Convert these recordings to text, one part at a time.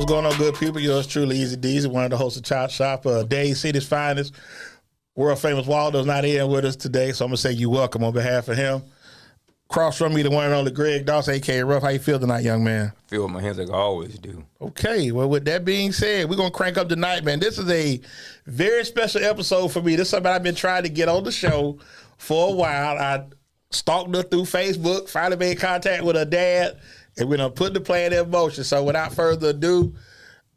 going on, good people? Yours truly, EZDZ, one of the hosts of Chop Shop, Dade City's finest. World famous Waldo's not here with us today, so I'm going to say you welcome on behalf of him. Cross from me, the one and only Greg Doss, a.k.a. Ruff. How you feel tonight, young man? I feel with my hands like I always do. Okay, well, with that being said, we're going to crank up tonight, man. This is a very special episode for me. This is something I've been trying to get on the show for a while. I stalked her through Facebook, finally made contact with her dad, and we're going to put the plan in motion. So without further ado,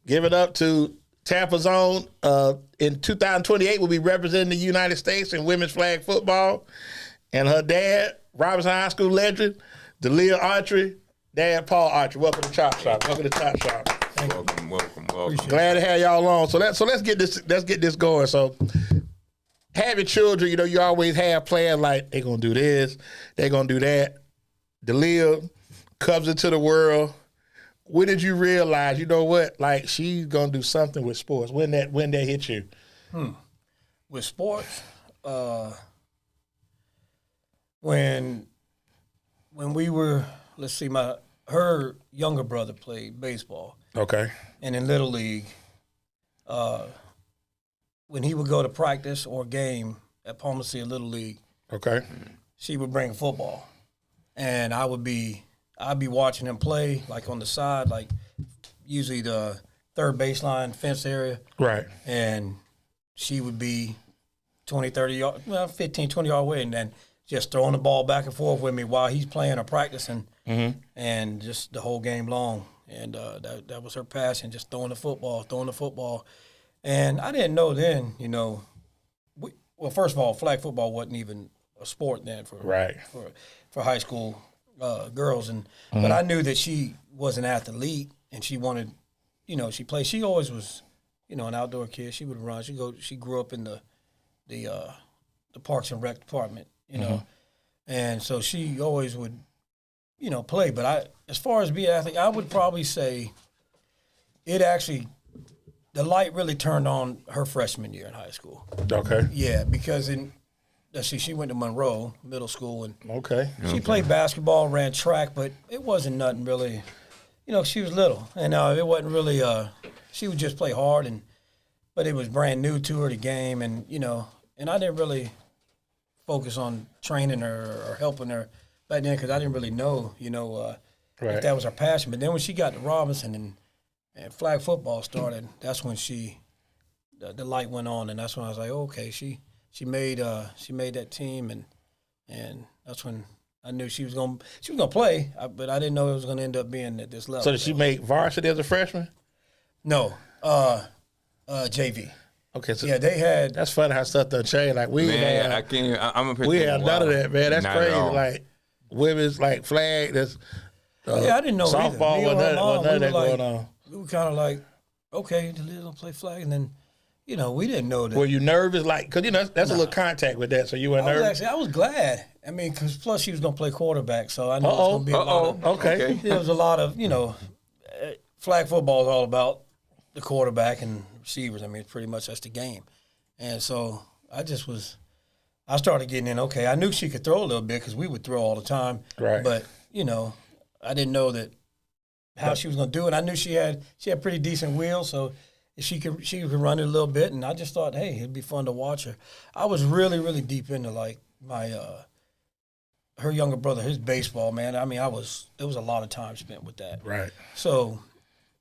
give it up to Tampa's own. In 2028, will be representing the United States in women's flag football. And her dad, Robinson High School legend, Deliah Autry, Dad Paul Autry. Welcome to Chop Shop. Welcome to Chop Shop. Welcome. Glad to have y'all on. So let's get this going. So having children, you know, you always have plans like they're gonna do this, they're gonna do that. Deliah comes into the world. When did you realize, you know what, like she's gonna do something with sports? When that hit you? With sports, when we were, let's see, her younger brother played baseball. Okay. And in Little League, when he would go to practice or game at Palmer City Little League, okay, she would bring football, and I'd be watching him play, like on the side, like usually the third baseline fence area. Right. And she would be 20, 30 yards, 15, 20 yards away, and then just throwing the ball back and forth with me while he's playing or practicing, and just the whole game long. And that was her passion, just throwing the football. And I didn't know then, you know, well, first of all, flag football wasn't even a sport then for high school girls. And but I knew that she was an athlete, and she wanted, you know, she played. She always was, you know, an outdoor kid. She would run. She grew up in the Parks and Rec department, you know, and so she always would, you know, play. But as far as being an athlete, I would probably say the light really turned on her freshman year in high school. Okay. Yeah, because she went to Monroe Middle School, and she Okay. played basketball, ran track, but it wasn't nothing really. You know, she was little, and it wasn't really. She would just play hard, but it was brand new to her, the game, and you know, and I didn't really focus on training her or helping her back then because I didn't really know, you know, if that was her passion. But then when she got to Robinson and flag football started, that's when the light went on, and that's when I was like, okay, she made that team, and that's when I knew she was gonna play, but I didn't know it was gonna end up being at this level. So did she make varsity as a freshman? No, JV. Okay, so yeah, they had. That's funny how stuff done changed. Like we had none of that, man. That's crazy. Like women's like flag. That's I didn't know softball. Either. None of that going on. We were kind of like, okay, the little play flag, and then, you know, we didn't know that. Were you nervous? Like, cause you know that's a little contact with that. So you were nervous. I was glad. I mean, cause plus she was gonna play quarterback, so I knew it was gonna be a lot of. Okay. There was a lot of, you know, flag football is all about the quarterback and receivers. I mean, pretty much that's the game, and so I started getting in. Okay, I knew she could throw a little bit because we would throw all the time. Right. But you know, I didn't know how she was going to do it. I knew she had pretty decent wheels, so she could run it a little bit. And I just thought, hey, it'd be fun to watch her. I was really, really deep into like my her younger brother, his baseball, man. I mean, there was a lot of time spent with that. Right. So,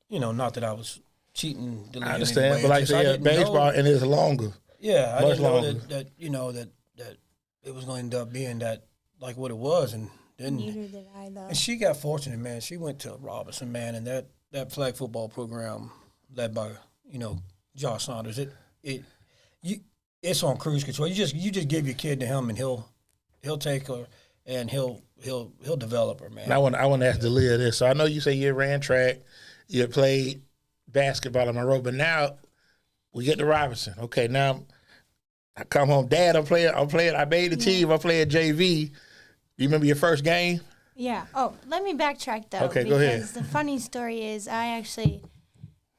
you know, not that I was cheating. I understand, but like I said, baseball and it's longer. Yeah, I much didn't know longer. that you know that it was going to end up being that like what it was, and then. Neither did I, though. And she got fortunate, man. She went to Robinson, man, and that flag football program led by, you know, Josh Saunders. It's on cruise control. You just give your kid to him, and he'll take her, and he'll develop her, man. And I want to ask Deliah this. So I know you say you ran track, you played basketball on Monroe, but now we get to Robinson. Okay, now I come home, Dad. I'm playing. I made the team. I'm playing JV. You remember your first game? Yeah. Oh, let me backtrack, though. Okay, go ahead. Because the funny story is I actually,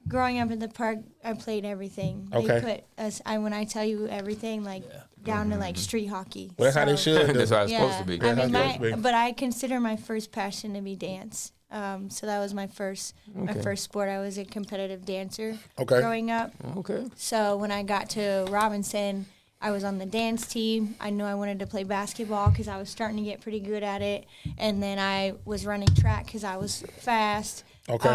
growing up in the park, I played everything. Okay. They put us, when I tell you everything, like, down to, like, street hockey. Well, that's how they should. That's how it's supposed to be. I mean, but I consider my first passion to be dance. So that was my first sport. I was a competitive dancer growing up. Okay. So when I got to Robinson, I was on the dance team. I knew I wanted to play basketball because I was starting to get pretty good at it. And then I was running track because I was fast. Okay.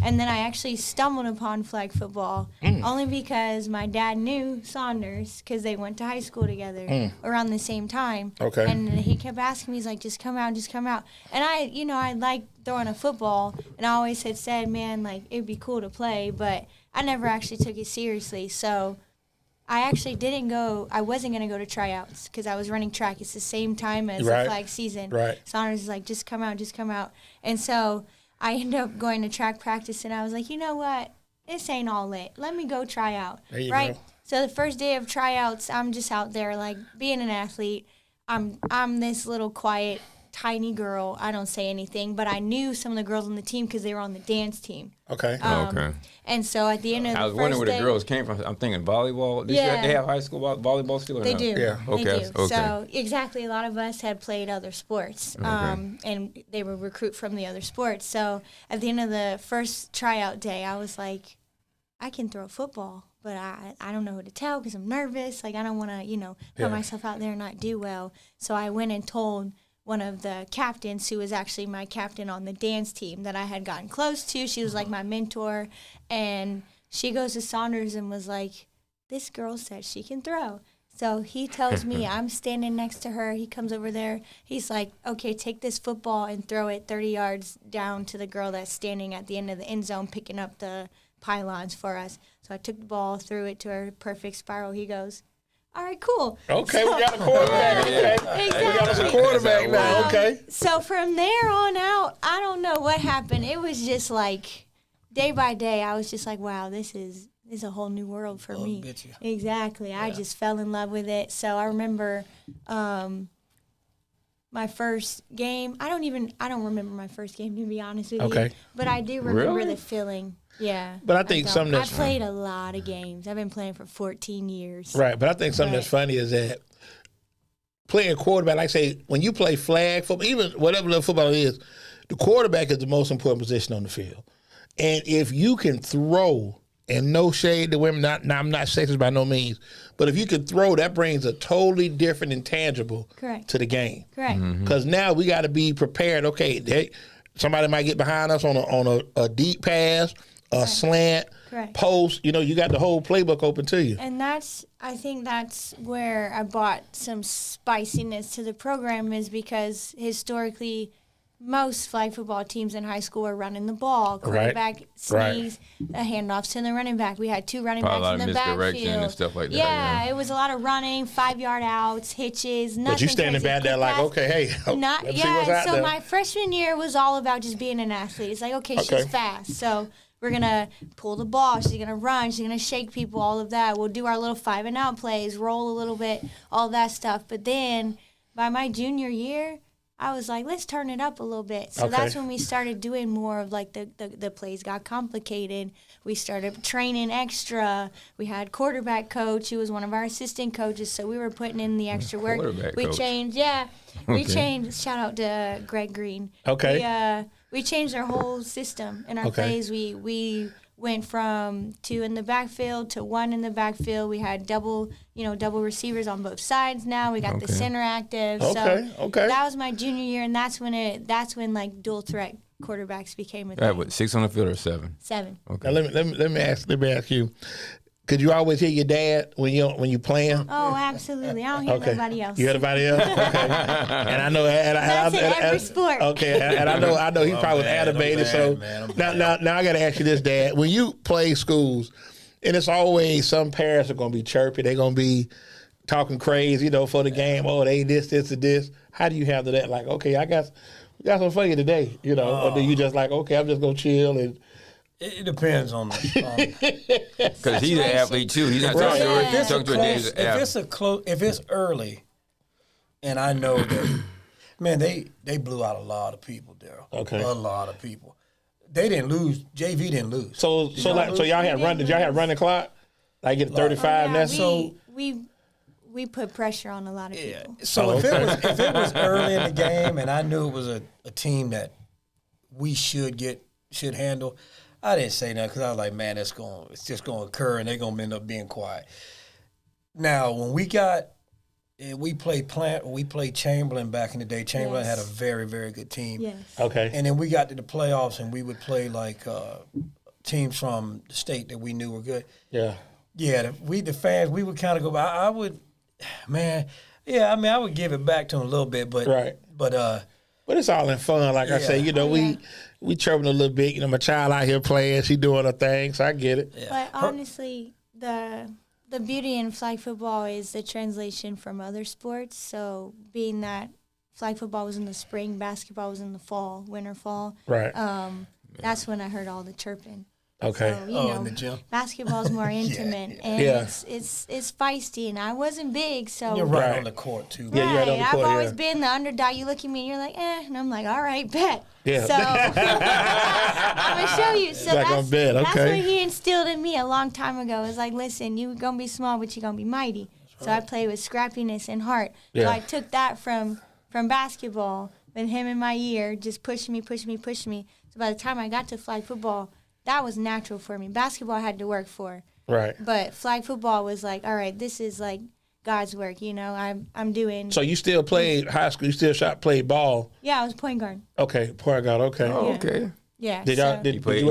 And then I actually stumbled upon flag football only because my dad knew Saunders because they went to high school together around the same time. Okay. And he kept asking me, he's like, just come out, just come out. And I liked throwing a football, and I always had said, man, like, it'd be cool to play, but I never actually took it seriously. So I actually I wasn't going to go to tryouts because I was running track. It's the same time as the flag season. Right. Saunders is like, just come out, just come out. And so I ended up going to track practice, and I was like, you know what? This ain't all lit. Let me go try out. There you right? go. So the first day of tryouts, I'm just out there, like, being an athlete. I'm this little quiet, tiny girl. I don't say anything, but I knew some of the girls on the team because they were on the dance team. Okay. Okay. And so at the end of the I was first wondering where day, the girls came from. I'm thinking volleyball. Did they have high school volleyball still or They no? do. Yeah. They Okay. do. Okay. So exactly, a lot of us had played other sports, and they would recruit from the other sports. So at the end of the first tryout day, I was like, I can throw football, but I don't know who to tell because I'm nervous. Like, I don't want to, put myself out there and not do well. So I went and told one of the captains, who was actually my captain on the dance team that I had gotten close to. She was like my mentor, and she goes to Saunders and was like, this girl said she can throw. So he tells me, I'm standing next to her. He comes over there. He's like, okay, take this football and throw it 30 yards down to the girl that's standing at the end of the end zone picking up the pylons for us. So I took the ball, threw it to her, perfect spiral. He goes, all right, cool. Okay, we got a quarterback. Okay. Exactly. We got a quarterback now. Okay. So from there on out, I don't know what happened. It was just like day by day, I was just like, wow, this is a whole new world for me. Get you. Exactly. Yeah. I just fell in love with it. So I remember my first game. I don't remember my first game, to be honest with you. But I do remember Really? the feeling. Yeah. But I think something I that's played a lot of games. I've been playing for 14 years. right, but I think something that's funny is that playing quarterback, like I say, when you play flag football, even whatever level football it is, the quarterback is the most important position on the field. And if you can throw, and no shade to women, I'm not sexist by no means, but if you can throw, that brings a totally different intangible to the game. Correct. Because now we got to be prepared. Okay, somebody might get behind us on a deep pass, a slant, post. You got the whole playbook open to you. And I think that's where I brought some spiciness to the program, is because historically most flag football teams in high school were running the ball. Quarterback sneaks, handoffs to the running back. We had two running backs in the backfield. And stuff like that. Yeah, it was a lot of running, 5-yard outs, hitches, nothing. But you standing back there like, okay, hey, let's see what's out so there. my freshman year was all about just being an athlete. It's like, okay, she's fast, so we're going to pull the ball. She's going to run. She's going to shake people, all of that. We'll do our little 5-and-out plays, roll a little bit, all that stuff. But then by my junior year, I was like, let's turn it up a little bit. So that's when we started doing more of, like, the plays got complicated. We started training extra. We had quarterback coach who was one of our assistant coaches, so we were putting in the extra work. We changed, we changed. Shout out to Greg Green. We changed our whole system in our plays. We went from 2 in the backfield to 1 in the backfield. We had double receivers on both sides now. We got the center active. So that was my junior year, and that's when like dual threat quarterbacks became a thing. What, 6 on the field or 7? 7. Okay. Now let me ask you. Could you always hear your dad when you playing? Oh, absolutely. I don't hear nobody else. You hear nobody else? Okay. And I know, That's in every sport. Okay, and I know he probably was animated. So now I got to ask you this, Dad. When you play schools, and it's always some parents are going to be chirpy. They're going to be talking crazy, for the game. Oh, they this, and this. How do you handle that? Like, okay, I got something for you today, or do you just like, okay, I'm just going to chill and. It depends on because he's an athlete too. He's not talking to a day. If it's early, and I know that, man, they blew out a lot of people, Daryl. Okay, a lot of people. They didn't lose. JV didn't lose. So y'all had run. Did y'all have running clock? Like get 35 now. So we put pressure on a lot of people. So if it was early in the game, and I knew it was a team that we should handle. I didn't say that because I was like, man, it's just going to occur, and they're going to end up being quiet. Now, when we played Chamberlain back in the day. Chamberlain had a very, very good team. Yes. Okay. And then we got to the playoffs, and we would play like teams from the state that we knew were good. Yeah. Yeah, the fans, we would kind of go. I would give it back to them a little bit, but Right. but it's all in fun. Like I say, we chirping a little bit. My child out here playing, she doing her thing, so I get it. But honestly, the beauty in flag football is the translation from other sports. So being that flag football was in the spring, basketball was in the fall, winter, fall. Right. That's when I heard all the chirping. Okay. So, in the gym. Basketball's more intimate and it's feisty, and I wasn't big, so You're right on the court too. Yeah, you're right on the court. I've always been the underdog. You look at me and you're like, and I'm like, all right, bet. Yeah. So I'm gonna show you. So that's what he instilled in me a long time ago. It's like, listen, you're gonna be small, but you're gonna be mighty. Right. So I play with scrappiness and heart. Yeah. So I took that from basketball with him in my ear, just pushing me. So by the time I got to flag football, that was natural for me. Basketball I had to work for. Right. But flag football was like, all right, this is like God's work, I'm doing. So you still played high school? You still played ball? Yeah, I was point guard. Okay, point guard. Okay. Oh, okay. Yeah. Did you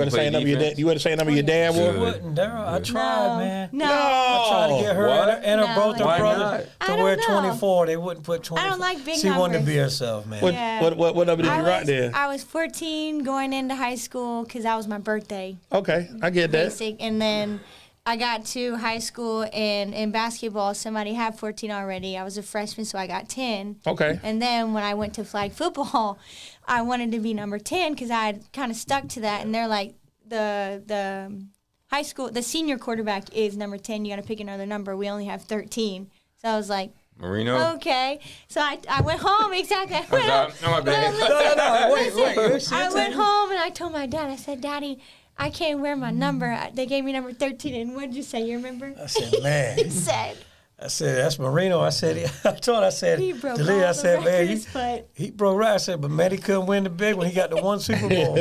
understand number your dad? You understand number your dad You was? wouldn't, Daryl. I tried, man. No. I tried to get her and her both Why brothers not? to wear 24. They wouldn't put 24. I don't like big She wanted to numbers. be herself, man. What number did you write there? I was 14 going into high school because that was my birthday. Okay, I get that. Basic. And then I got to high school, and in basketball, somebody had 14 already. I was a freshman, so I got 10. Okay. And then when I went to flag football, I wanted to be number 10 because I had kind of stuck to that. And they're like, the high school, the senior quarterback is number 10. You got to pick another number. We only have 13. So I was like, Marino. okay. So I went home. Exactly. No, my bad. No, wait. I went home and I told my dad, I said, Daddy, I can't wear my number. They gave me number 13. And what did you say? You remember? I said, man. He said, that's Marino. I said, he broke Deliah, all I said, the man, records, but he broke right. I said, but man, he couldn't win the big one. He got the one Super Bowl.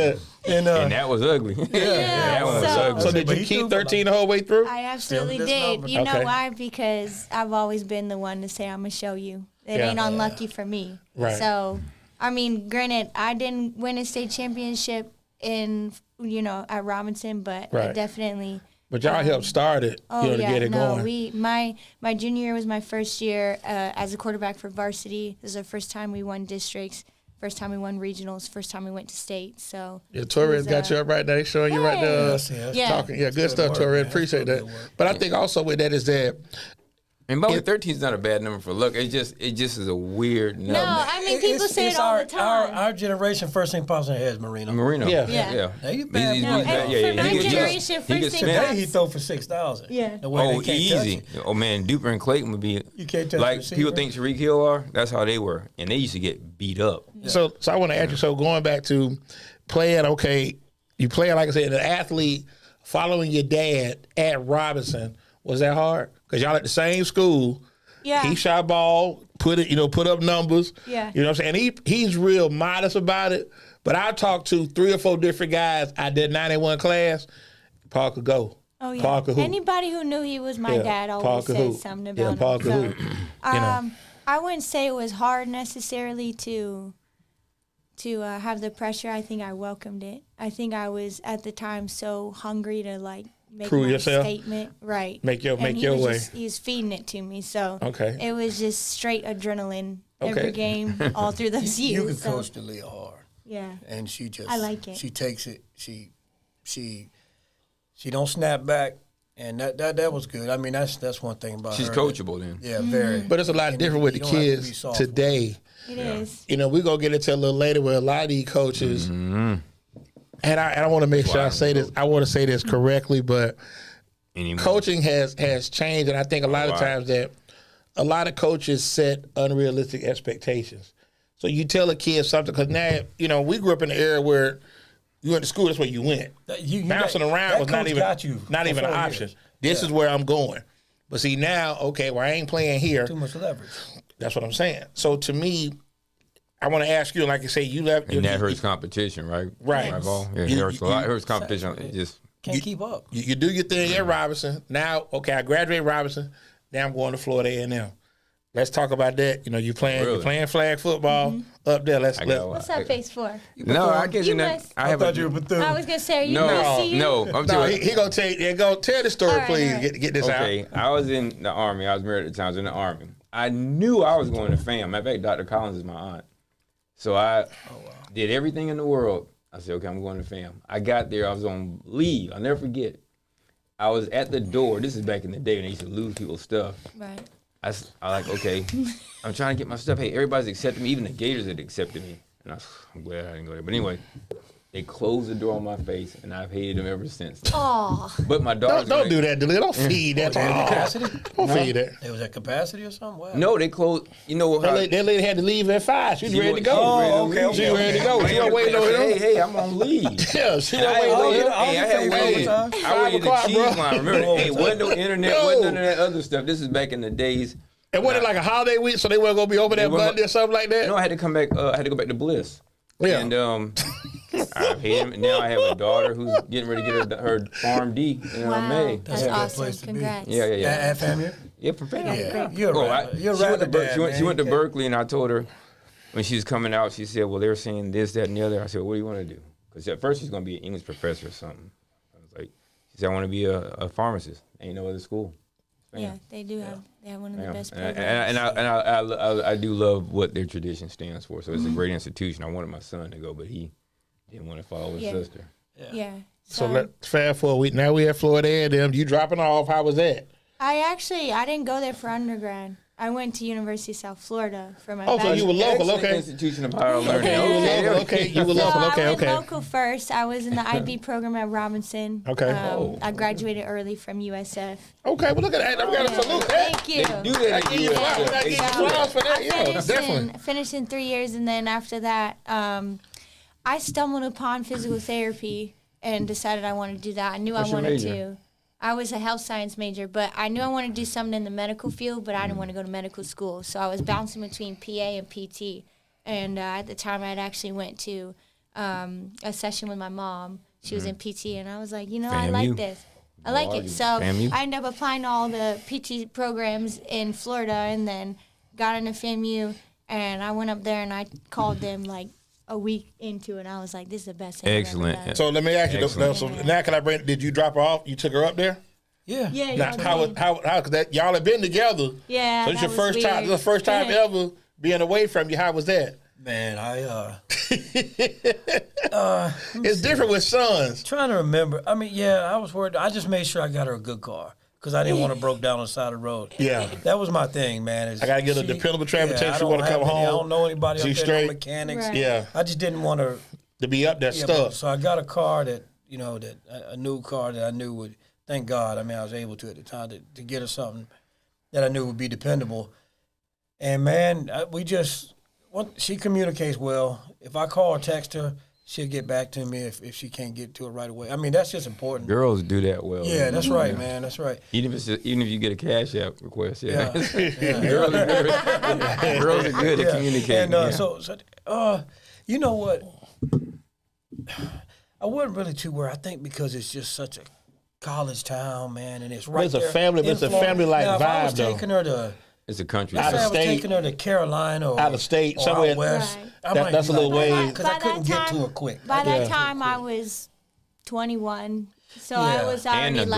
And that was ugly. Yeah, that one was so- ugly. So did you keep 13 the whole way through? I absolutely Still this did. number. You know Okay. why? Because I've always been the one to say, I'm going to show you. It Yeah. ain't unlucky for me. Right. So, I mean, granted, I didn't win a state championship at Robinson, but I Right. definitely. But y'all helped start it, to get it going. My junior year was my first year as a quarterback for varsity. This is the first time we won districts, first time we won regionals, first time we went to state. So Yeah, Torres got you up right there, showing you right there, Yeah. talking. Yeah, good stuff, work, Torres. man. Appreciate that. But I think also with that is that And by the way, 13 is not a bad number for luck. It just is a weird number. No, I mean, people say it all the time. Our generation, first thing pops in their head is Marino. Marino. Yeah. Yeah. Now, you bad He's boy. And bad. for He my gets- generation, he first gets thing smacked. Today he throw for 6,000. Yeah. The way Oh, they can't touch easy. it. Oh, man, Duper and Clayton would be You can't touch like the people receiver. think Shareek Hill are. That's how they were. And they used to get beat up. So I want to ask you. So going back to playing, okay, you playing like I said, an athlete following your dad at Robinson. Was that hard? Because y'all at the same school. Yeah. He shot ball, put up numbers. Yeah. You know what I'm saying? He's real modest about it. But I talked to 3 or 4 different guys. I did 91 class. Paul could go. Oh, yeah. Paul could hoop. Anybody who knew he was my Yeah, dad Paul always could said hoop. something Yeah, about Paul him. could So, hoop. You know. I wouldn't say it was hard necessarily to have the pressure. I think I welcomed it. I think I was at the time so hungry to make Prove my yourself? statement, right? Make your he way. He was feeding it to me, so Okay. it was just straight adrenaline Okay. every game, all through those years. You can so, coach Deliah hard. Yeah, And she just I like it. She takes it. She don't snap back, and that was good. I mean, that's one thing about She's her. coachable then. Yeah, very. But it's a lot different with the you don't have to be kids soft. today. it is. You know, we're going to get into a little later where a lot of these coaches, and I want to make sure I say this. I want to say this correctly, but Anymore. coaching has changed, and I think a lot of lot. times that a lot of coaches set unrealistic expectations. So you tell a kid something, because now, we grew up in the era where you went to school, that's where you went. Bouncing around was not even an option. This is where I'm going. But see now, okay, well, I ain't playing here. Too much leverage. That's what I'm saying. So to me, I want to ask you, like you say, you left. And that hurts competition, right? Right. Yeah, it hurts a lot. It hurts competition. It just can't keep up. You do your thing at Robinson. Now, okay, I graduated Robinson. Now I'm going to Florida A&M. Let's talk about that. You know, you're playing flag football up there. What's that face for? No, I guess you know. I thought you were Bethune. I was gonna say, are you No, I'm telling you. He gonna tell the story, please. Right. Get this out. Okay, I was in the Army. I was married at the time. I was in the Army. I knew I was going to FAM. Matter of fact, Dr. Collins is my aunt. So I did everything in the world. I said, okay, I'm going to FAM. I got there. I was on leave. I'll never forget it. I was at the door. This is back in the day when they used to lose people's stuff. Right. I like, okay, I'm trying to get my stuff. Hey, everybody's accepted me. Even the Gators had accepted me. And I'm glad I didn't go there. But anyway, they closed the door on my face, and I've hated them ever since. Oh. But my daughter. Don't do that, Deliah. Don't feed that. Capacity? Don't feed that. It was at capacity or something? Wow. No, they closed. You know what? That lady had to leave at 5. She was ready to go. Oh, okay. She was ready to go. She wasn't waiting on him. Hey, I'm on leave. Yeah, she wasn't waiting on him. Hey, I had waited. I waited the cheese line. Remember? Hey, wasn't no internet, wasn't none of that other stuff. This is back in the days. And what, like a holiday week, so they weren't going to be over there Monday or something like that? No, I had to come back. I had to go back to Bliss. Yeah. And I hate him. And now I have a daughter who's getting ready to get her Farm D in May. That's awesome. Congrats. Yeah. At FAMU? Yeah, from FAMU. Yeah. She went to Berkeley, and I told her when she was coming out, she said, well, they were saying this, that, and the other. I said, what do you want to do? Because at first she's going to be an English professor or something. I was like, she said, I want to be a pharmacist. Ain't no other school. Yeah, they do have. They have one of the best programs. And I do love what their tradition stands for. So it's a great institution. I wanted my son to go, but he didn't want to follow his sister. Yeah. So let's fast forward. Now we at Florida A&M. You dropping off. How was that? I didn't go there for undergrad. I went to University of South Florida for my bachelor's. So you were local, okay. Institution of higher learning. Okay, you were local, I went okay. local first. I was in the IB program at Robinson. Okay. I graduated early from USF. Okay, well, look at that. We got to salute that. Thank you. They do that at USF. I finished in 3 years, and then after that, I stumbled upon physical therapy and decided I wanted to do that. I knew I wanted to. I was a health science major, but I knew I wanted to do something in the medical field, but I didn't want to go to medical school. So I was bouncing between PA and PT. And at the time, I had actually went to a session with my mom. She was in PT, and I was like, I like this. I like it. So I ended up applying to all the PT programs in Florida and then got into FAMU. And I went up there, and I called them like a week into it, and I was like, this is the best thing Excellent. I've ever done. So let me ask you, so now can I did you drop her off? You took her up there? Yeah. Now, how, because that y'all have been together. Yeah. So it's your first time, this is the first time ever being away from you. How was that? Man, it's different with sons. Trying to remember. I mean, yeah, I was worried. I just made sure I got her a good car because I didn't want to broke down on the side of the road. Yeah. That was my thing, man. I got to get a dependable transportation. She want to come home. I don't know anybody She's up there, straight. no mechanics. Right. Yeah. I just didn't want her to be up there stuck. So I got a car that, a new car that I knew would, thank God, I was able to at the time to get her something that I knew would be dependable. And, man, she communicates well. If I call or text her, she'll get back to me if she can't get to it right away. I mean, that's just important. Girls do that well. Yeah, that's right, man. That's right. Even if you get a Cash App request, Yeah. Girls are good at communicating. And you know what? I wasn't really too worried. I think because it's just such a college town, man, and it's right It's there. a family, it's a family-like now, if I was vibe, though. taking her to, it's a country. let's say I was taking her to Carolina or out of state, or somewhere out west. Right. That's a little way. Because I couldn't get to her quick. By that time, I was 21. So I was already and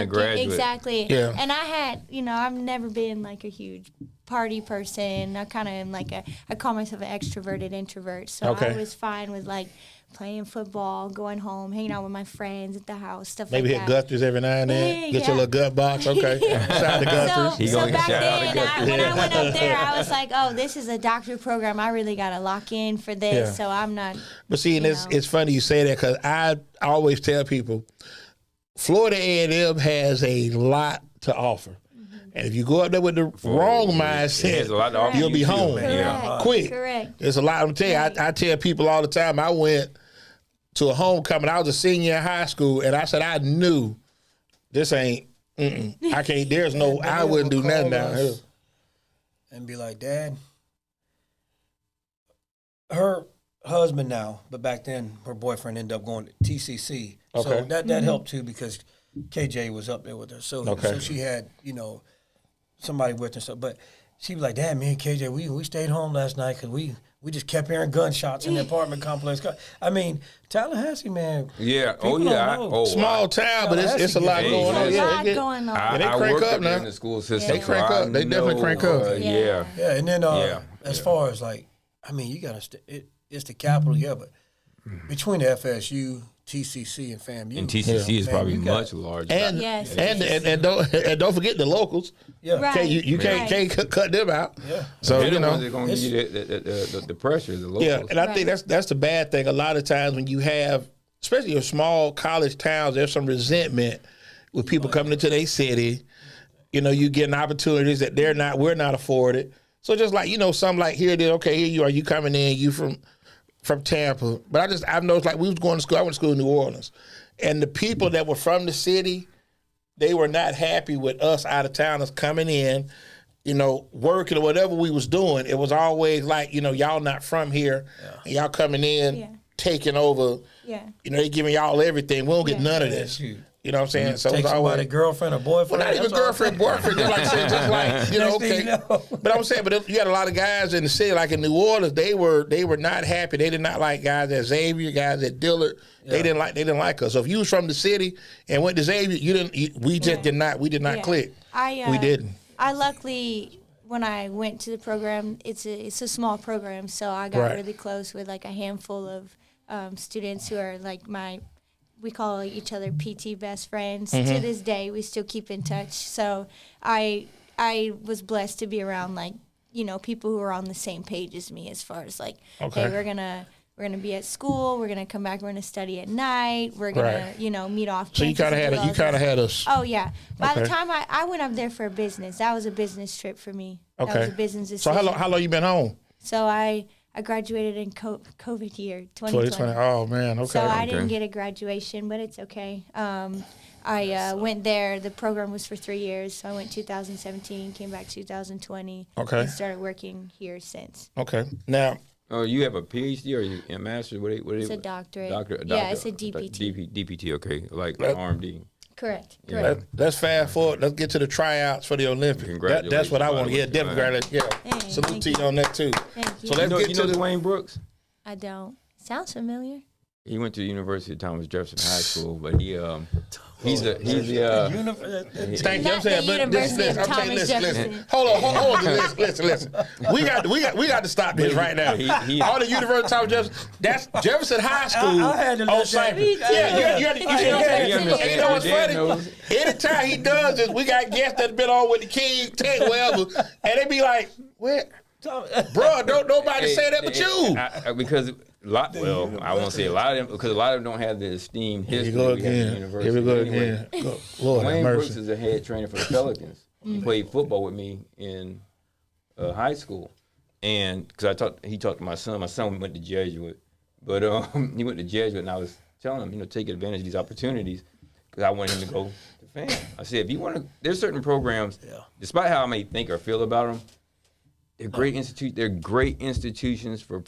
a graduate. Exactly. Yeah. And I had, I've never been like a huge party person. I kind of am I call myself an extroverted introvert. So I was fine with like playing football, going home, hanging out with my friends at the house, stuff Maybe like that. Maybe hit Guthrie's every now and then. Get your Yeah. little gut box. Okay. Shout out to Guthrie's. So back then, when I went up there, I was like, oh, this is a doctor program. I really got to lock in for this. Yeah. So I'm not. But see, and it's funny you say that because I always tell people Florida A&M has a lot to offer. And if you go up there with the wrong mindset, you'll be home quick. Correct. There's a lot. I'm telling you, I tell people all the time, I went to a homecoming. I was a senior in high school, and I said I knew this ain't, I can't, there's no, I wouldn't do nothing down here. And be like, Dad, her husband now, but back then her boyfriend ended up going to TCC. Okay. So that helped too because KJ was up there with her. So she had, somebody with her. So, but she was like, "Damn, me and KJ, we stayed home last night because we just kept hearing gunshots in the apartment complex." I mean, Tallahassee, man. Yeah. People don't know. Small town, but it's a lot going on. There's a lot Yeah, going on. And they I crank worked up now. in the school system. They crank up. They definitely crank up. Yeah. Yeah, and then as Yeah. far as like, I mean, you got to it's the capital, yeah, but between the FSU, TCC, and FAMU, And TCC is man, probably you got- much larger. And Yes. and don't forget the locals. Yeah, Right. Okay, you can't cut them out. yeah. So They're you the ones know. that going to give you the pressure, the locals. Yeah, and I think that's the bad thing. A lot of times when you have, especially your small college towns, there's some resentment with people coming into their city. You getting opportunities that we're not afforded. So just like some like here it is. Okay, here you are. You coming in. You from Tampa. But I've noticed like we was going to school. I went to school in New Orleans, and the people that were from the city, they were not happy with us out of towners coming in. Working or whatever we was doing, it was always like, y'all not from here, and y'all coming in, taking over. Yeah. They giving y'all everything. We don't get none of this. shoot. You know what I'm saying? So Take it's always somebody, girlfriend or boyfriend. well, not even that's all. girlfriend, boyfriend. Just like Next thing okay. you know. But I'm saying, but you had a lot of guys in the city, like in New Orleans, they were not happy. They did not like guys at Xavier, guys at Dillard. They didn't like us. So if you was from the city and went to Xavier, we just did not click. We didn't. I luckily, when I went to the program, it's a small program, so I got really close with like a handful of students who are like we call each other PT best friends. Mm-hmm. To this day, we still keep in touch. So I was blessed to be around like, people who are on the same page as me as far as like, hey, we're gonna be at school, we're gonna come back, we're gonna study at night, we're gonna, meet off campus. So you kind of had us. Oh yeah. By the time I went up there for a business, that was a business trip for me. Okay. That was a business So decision. how long you been home? So I graduated in COVID year 2020. Oh man, okay. So I didn't get a graduation, but it's okay. I went there. The program was for 3 years. So I went 2017, came back 2020. Okay. And started working here since. Okay. Now, Oh, you have a PhD or you a master's? It's a doctorate. Doctor. Yeah, it's a DPT. DPT, okay, like RMD. Correct. let's fast forward. Let's get to the tryouts for the Olympics. Congratulations, That's what I want to by get. the way. Definitely, yeah. Hey, Salute thank to you on that too. Thank you. So let's get to the Dwayne Brooks. I don't. Sounds familiar. He went to the University of Thomas Jefferson High School, but he's the Thank you. I'm Not saying, the but University of I'm saying, Thomas Jefferson. listen. Hold on. Listen. We got to stop this right now. All the University of Thomas Jefferson. That's Jefferson High School I had to let on that- Cypress. Yeah, you see what I'm saying? And you know what's funny? Anytime he does this, we got guests that's been on with the King, Ted, whatever, and they be like, "What, bro? Don't nobody say that but you." Because I won't say a lot of them because a lot of them don't have the esteemed history Here we go we have at the again. university. Here we go Anyway, again. Lord have Dwayne Brooks mercy. is a head trainer for the Pelicans. He played football with me in high school, and because he talked to my son. My son went to Jesuit, but he went to Jesuit, and I was telling him, take advantage of these opportunities because I want him to go to FAM. I said, if you want to, there's certain programs, despite how I may think or feel about them, they're great They're great institutions for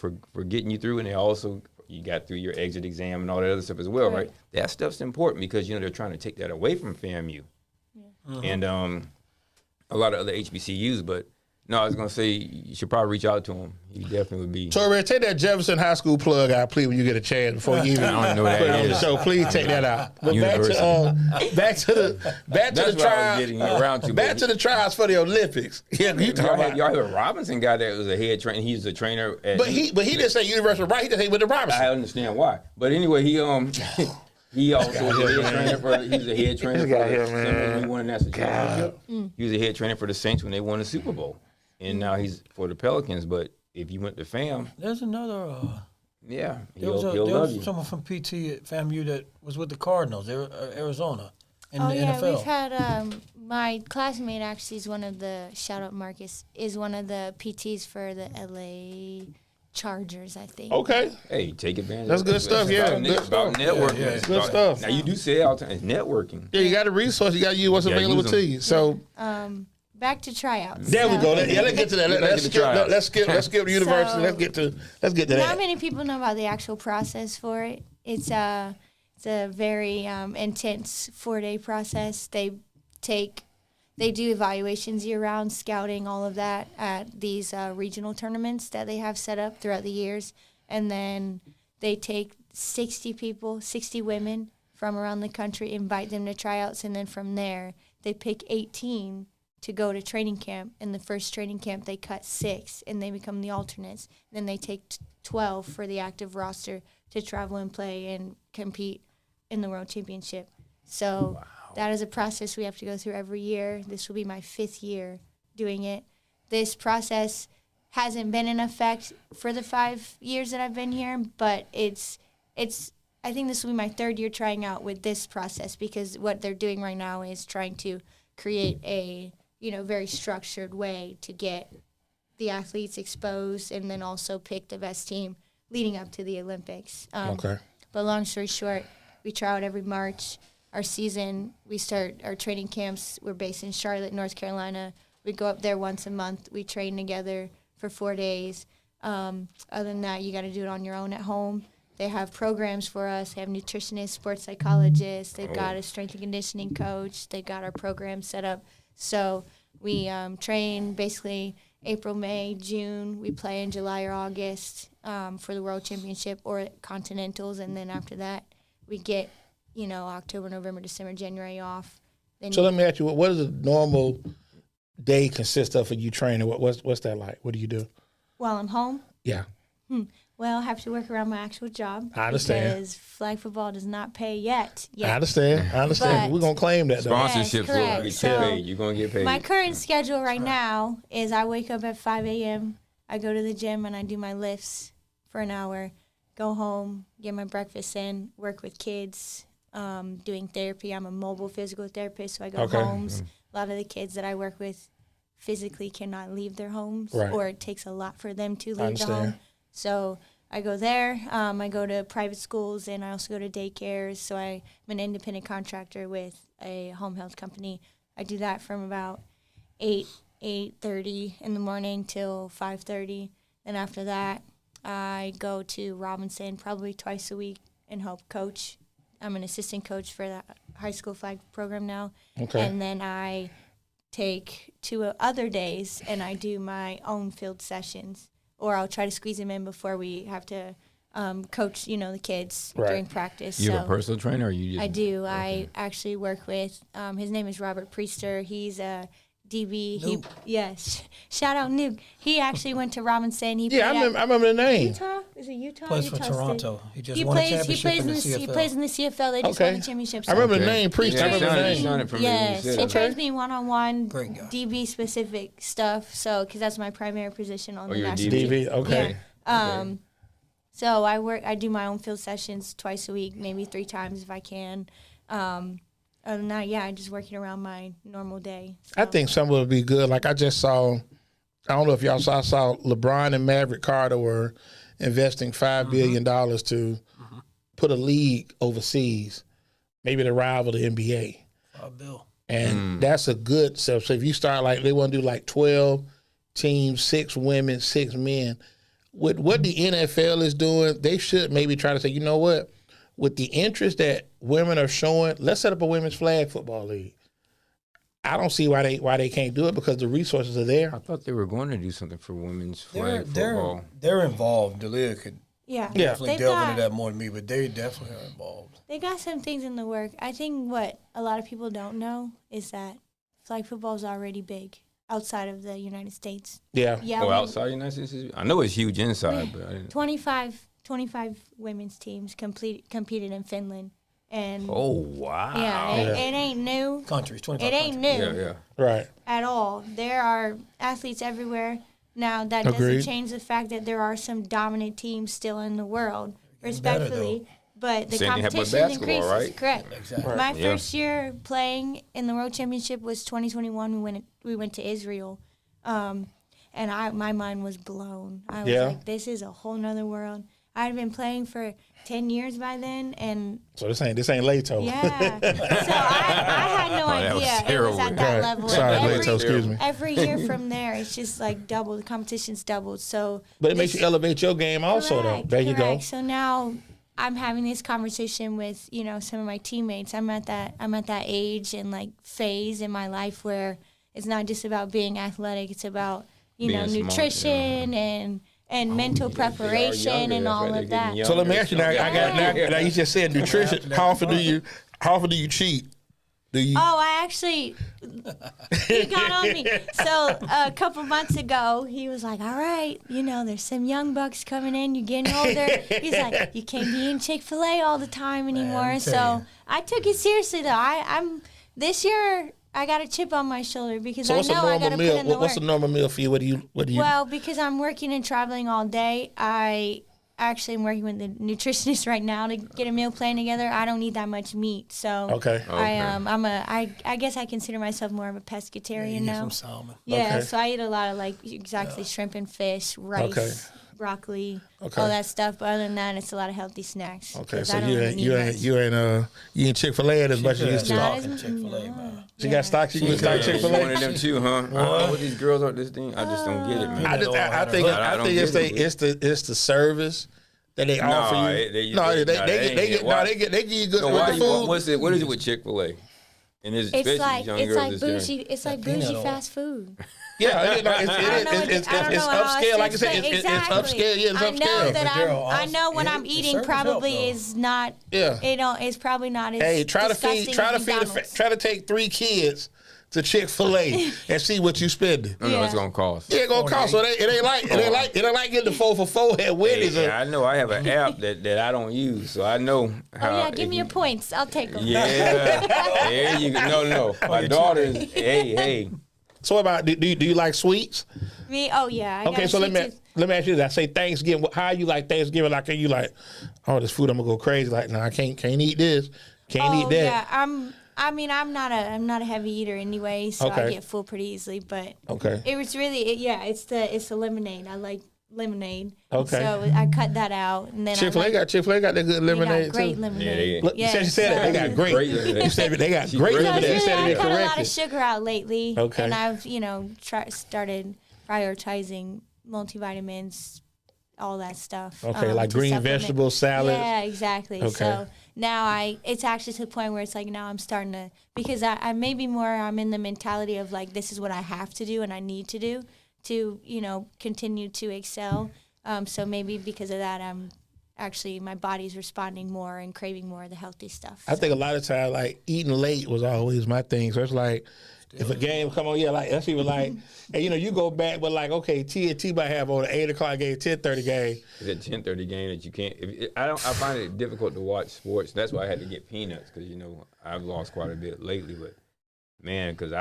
getting you through, and they also you got through your exit exam and all that other stuff as well, right? That stuff's important because they're trying to take that away from FAMU, and a lot of other HBCUs. But no, I was gonna say you should probably reach out to him. He definitely would be. So, Red, take that Jefferson High School plug out, please, when you get a chance before you even I don't know what put it that on the is. show. Please take that out. But back to the That's what I was trials. getting around to. Back to the trials for the Olympics. Yeah, you talking about. Y'all have a Robinson guy that was a head trainer. He's a trainer. But he didn't say University of Right. He just said with the Robinson. I understand why. But anyway, he also was a head trainer for. He was a head trainer for the Saints when he won a national championship. He was a head trainer for the Saints when they won the Super Bowl, and now he's for the Pelicans. But if you went to FAM, There's another. yeah, There was, he'll love you. someone from PT at FAMU that was with the Cardinals, Arizona, in Oh the yeah, NFL. we've had my classmate actually is one of the shout out Marcus is one of the PTs for the LA Chargers, I think. Okay. Hey, take advantage. That's of good it. stuff, It's yeah. about, Good it's about stuff. networking. Yeah, It's good about- stuff. Now you do say it all the time. It's networking. Yeah, you got a resource. You got to use what's You gotta available use to them. you. So, back to tryouts. There we go. Let's get to that. Let's skip the university. Let's get to that. Not many people know about the actual process for it. It's a very intense 4-day process. They do evaluations year round, scouting, all of that at these regional tournaments that they have set up throughout the years, and then they take 60 women from around the country, invite them to tryouts, and then from there they pick 18 to go to training camp. In the first training camp, they cut 6, and they become the alternates. Then they take 12 for the active roster to travel and play and compete in the World Championship. So that is a process we have to go through every year. This will be my 5th year doing it. This process hasn't been in effect for the 5 years that I've been here, but it's. I think this will be my 3rd year trying out with this process, because what they're doing right now is trying to create a very structured way to get the athletes exposed and then also pick the best team leading up to the Olympics. Okay. But long story short, we try out every March. Our season, we start our training camps. We're based in Charlotte, North Carolina. We go up there once a month. We train together for 4 days. Other than that, you got to do it on your own at home. They have programs for us. They have nutritionists, sports psychologists. They've got a strength and conditioning coach. They've got our program set up. So we train basically April, May, June. We play in July or August for the World Championship or Continentals. And then after that, we get, October, November, December, January off. Then So let me ask you, what does a normal day consist of for you training? What's that like? What do you do? while I'm home. Yeah. Well, I have to work around my actual job. I understand. Because flag football does not pay yet. I understand. But we're going to claim that, though. Sponsorships will correct. get So, paid. You're going to get paid. My current schedule right now is I wake up at 5 a.m., I go to the gym, and I do my lifts for an hour, go home, get my breakfast in, work with kids, doing therapy. I'm a mobile physical therapist, so I go homes. A lot of the kids that I work with physically cannot leave their homes, or it takes a lot for them to leave the home. So I go there. I go to private schools, and I also go to daycares. So I'm an independent contractor with a home health company. I do that from about 8:30 in the morning till 5:30. And after that, I go to Robinson probably twice a week and help coach. I'm an assistant coach for the high school flag program now. Okay. And then I take 2 other days and I do my own field sessions, or I'll try to squeeze them in before we have to coach, the kids during practice. You have a personal trainer, or you just? I do. Okay. I actually work with, his name is Robert Priester. He's a DB. Yes. Shout out Nuke. He actually went to Robinson. I remember the name. Utah? Is it Utah? Plays for Toronto. He just won a championship in the CFL. He plays in the CFL. They just won the championship. I remember the name. Priester. I remember the name. Yes. He trains me one-on-one DB-specific stuff, because that's my primary position on the national team. DB, okay. Yeah. So I do my own field sessions twice a week, maybe 3 times if I can. Other than that, I'm just working around my normal day. So. I think some would be good. Like I just saw, I don't know if y'all saw, LeBron and Maverick Carter were investing $5 billion to put a league overseas, maybe to rival the NBA. And that's a good stuff. So if you start they want to do 12 teams, 6 women, 6 men. With what the NFL is doing, they should maybe try to say, you know what? With the interest that women are showing, let's set up a women's flag football league. I don't see why they can't do it, because the resources are there. I thought they were going to do something for women's flag football. They're involved. Deliah could definitely delve into that more than me, but they definitely are involved. They got some things in the work. I think what a lot of people don't know is that flag football is already big outside of the United States. Yeah. Outside the United States? I know it's huge inside, but I didn't. 25 women's teams competed in Finland. And oh, wow. Yeah, it ain't new. Countries, 25 It ain't new. Yeah. Right. At all. There are athletes everywhere. Now, that doesn't change the fact that there are some dominant teams still in the world, respectfully. But the competition increases. Right? Correct. Exactly. My first year playing in the World Championship was 2021. We went to Israel. And my mind was blown. I was like, this is a whole nother world. I'd been playing for 10 years by then, and So this ain't Leto. yeah. So I had no that was idea it was terrible. at that Right. level. Sorry, And Leto, excuse me. every year from there, it's just like doubled. The competition's doubled. So, But it makes you elevate your game also, though. correct, There you go. correct. So now I'm having this conversation with some of my teammates. I'm at that age and like phase in my life where it's not just about being athletic. It's about Being smart, nutrition and mental preparation and all of that. So let me ask you now. Now you just said nutrition. How often do you cheat? Do you? Oh, I actually, he got on me. So a couple months ago, he was like, all right, there's some young bucks coming in. You're getting older. He's like, you can't be in Chick-fil-A all the time anymore. So I took it seriously, though. I'm this year, I got a chip on my shoulder because I know I got to put in the work. What's a normal meal for you? What do you? Well, because I'm working and traveling all day, I actually am working with the nutritionist right now to get a meal plan together. I don't need that much meat, so Okay. I guess I consider myself more of a pescatarian now. Some salmon. Yeah, Okay. so I eat a lot of shrimp and fish, rice, broccoli, all that stuff. But other than that, it's a lot of healthy snacks. Okay, 'cause so I don't need much. you ain't Chick-fil-A as much as you used to. Not as Chick-fil-A, no. man. She got stock. She can stock One of Chick-fil-A. them too, huh? I don't know what these girls are this thing. I just don't get it, man. I think it's the service that they offer you. They give you good So why you, food. what is it with Chick-fil-A? And It's like bougie fast food. Yeah, it's I don't know how upscale. else Like I to said, explain. it's upscale. Yeah, it's I know upscale. that I know when I'm eating service probably help, though. is not. Yeah. It's probably not as. Hey, try to McDonald's. try to take 3 kids to Chick-fil-A and see what you spending. I don't know what it's gonna cost. Yeah, it gonna cost. So it ain't like getting the 4 for 4 at Wendy's. Yeah, I know. I have an app that I don't use, so I know how. Oh yeah, give me your points. I'll take them. Yeah, there you go. No. My daughter is. Hey. So what about do you like sweets? Me? Oh yeah. I Okay, got so a let me sweet tooth. ask you this. I say Thanksgiving. How you like Thanksgiving? Like, are you like, oh, this food I'm gonna go crazy? Like, no, I can't eat this. Can't eat that. Yeah, I'm not a heavy eater anyway, so Okay. I get full pretty easily. But Okay. it was really it's the lemonade. I like lemonade. Okay. So I cut that out, and then Chick-fil-A got that good lemonade got great too. lemonade. Look, Yeah, she said that they got great. Great lemonade. You said they got She great great. So lemonade. You said I it cut a lot correctly. of sugar out lately, Okay. and I've started prioritizing multivitamins, all that stuff. Okay, like to green supplement. vegetables, salads. Yeah, exactly. Okay. So now it's actually to the point where it's like now I'm starting to, because I'm in the mentality of like, this is what I have to do and I need to do to, continue to excel. So maybe because of that, my body's responding more and craving more of the healthy stuff. I think a lot of times, like, eating late was always my thing. So it's like, if a game come on, like, that's even like, and you go back, but like, okay, TNT might have on an 8 o'clock game, 10:30 game. It's a 10:30 game that you can't. I find it difficult to watch sports. That's why I had to get peanuts because I've lost quite a bit lately. But man, because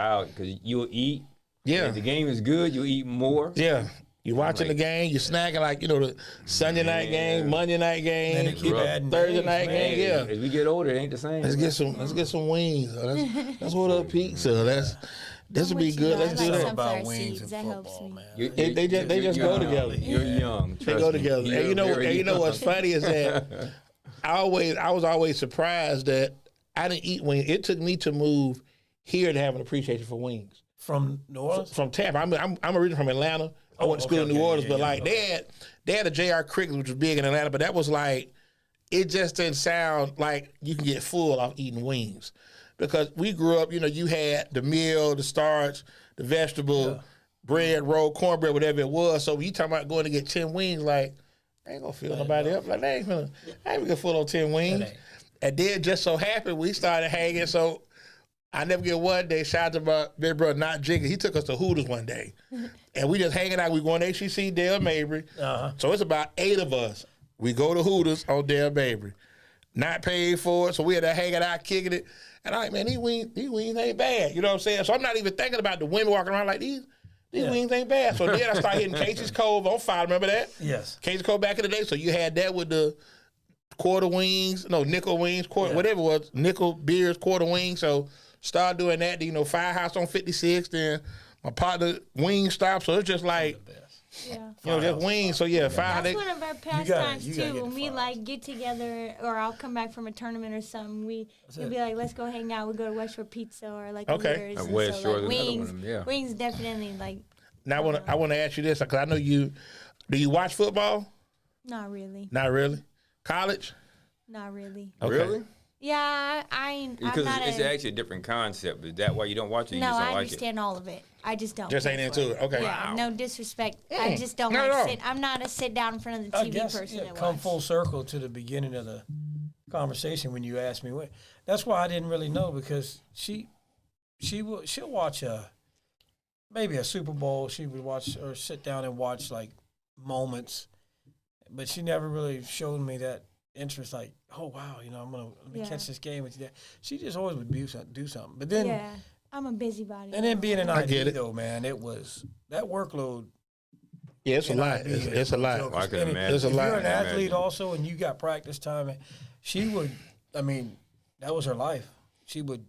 you'll eat. Yeah. If the game is good, you'll eat more. Yeah. You're watching the game, you're snacking like, the Sunday night game, Monday night game, they keep adding Thursday days, night man. game, yeah. As we get older, it ain't the same. Let's get some wings. Let's order a pizza. This would be good. Let's do It's that. about Sunflower wings seeds, and that helps football, me. man. They just go together. You're young. They trust go me. together. You're And very you know young. what's funny is that I was always surprised that I didn't eat wings. It took me to move here to have an appreciation for wings. From New Orleans? From Tampa. I'm originally from Atlanta. I went to school in New Orleans, but like yeah. they had a JR Crickets, which was big in Atlanta, but that was like, it just didn't sound like you can get full off eating wings. Because we grew up, you had the meal, the starch, the vegetable, bread, roll, cornbread, whatever it was. So when you talking about going to get 10 wings, like, I ain't gonna fill nobody up. Like, I ain't gonna get full on 10 wings. And then just so happened, we started hanging. So I never get one day, shout out to my big brother, not Jigga. He took us to Hooters one day. And we just hanging out. We going to HCC, Dale Mabry. So it's about 8 of us. We go to Hooters on Dale Mabry. Not paid for it. So we had to hanging out, kicking it. And I'm like, man, these wings ain't bad. You know what I'm saying? So I'm not even thinking about the women walking around like these wings ain't bad. So then I started hitting Casey's Cove on fire. Remember that? Yes. Casey's Cove back in the day. So you had that with the nickel wings, whatever it was, nickel beers, quarter wings. So started doing that. Firehouse on 56. Then my partner Wing Stop. So it's just like Yeah. Just wings. So yeah, That's one of our pastimes you gotta too. get When we the like get together, or I'll come back from a tournament or something, we'll be like, let's go hang out. We go to West Shore Pizza or like Okay. Leaders. West Shore, like, another wings. one of them, yeah. Wings definitely like. Now I want to ask you this because I know you. Do you watch football? Not really. Not really. College? Not really. Okay. Really? Yeah, I'm Because not it's actually a different concept. Is that why you don't watch it? You No, just don't I like understand all of it. I just don't. Just ain't care into for it. Okay. Yeah, no disrespect. I just don't Not at all. like sit. I'm not a sit down in front of the I TV guess person that come watch. full circle to the beginning of the conversation when you asked me when. That's why I didn't really know because she'll watch maybe a Super Bowl. She would watch or sit down and watch like moments, but she never really showed me that interest. Like, oh wow, let me catch this game with you. She just always would do something. But then, Yeah, I'm a busybody. and then being an I get ID it. though, man, it was that workload. Yeah, it's a in lot. IB It's a lot. joke. I can And imagine. It's a if lot. you're an I can athlete imagine. also and you got practice time, she would. I mean, that was her life. She would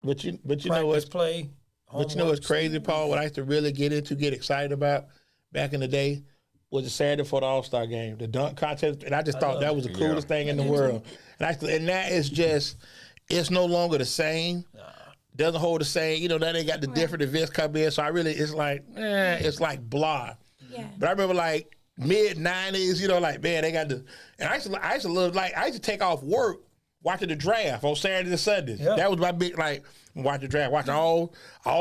But you know practice, what's play. But you know what's crazy, Paul? What I used to really get excited about back in the day was the Saturday before the All-Star game, the dunk contest. And I just thought that was the coolest thing in the world. And that is just, it's no longer the same. Doesn't hold the same. Now they got the different events come in. So it's like blah. Yeah. But I remember like mid-90s, like, man, they got the, and I used to love, like, I used to take off work watching the draft on Saturdays and Sundays. Yeah. That was my big, like, watch the draft, watch all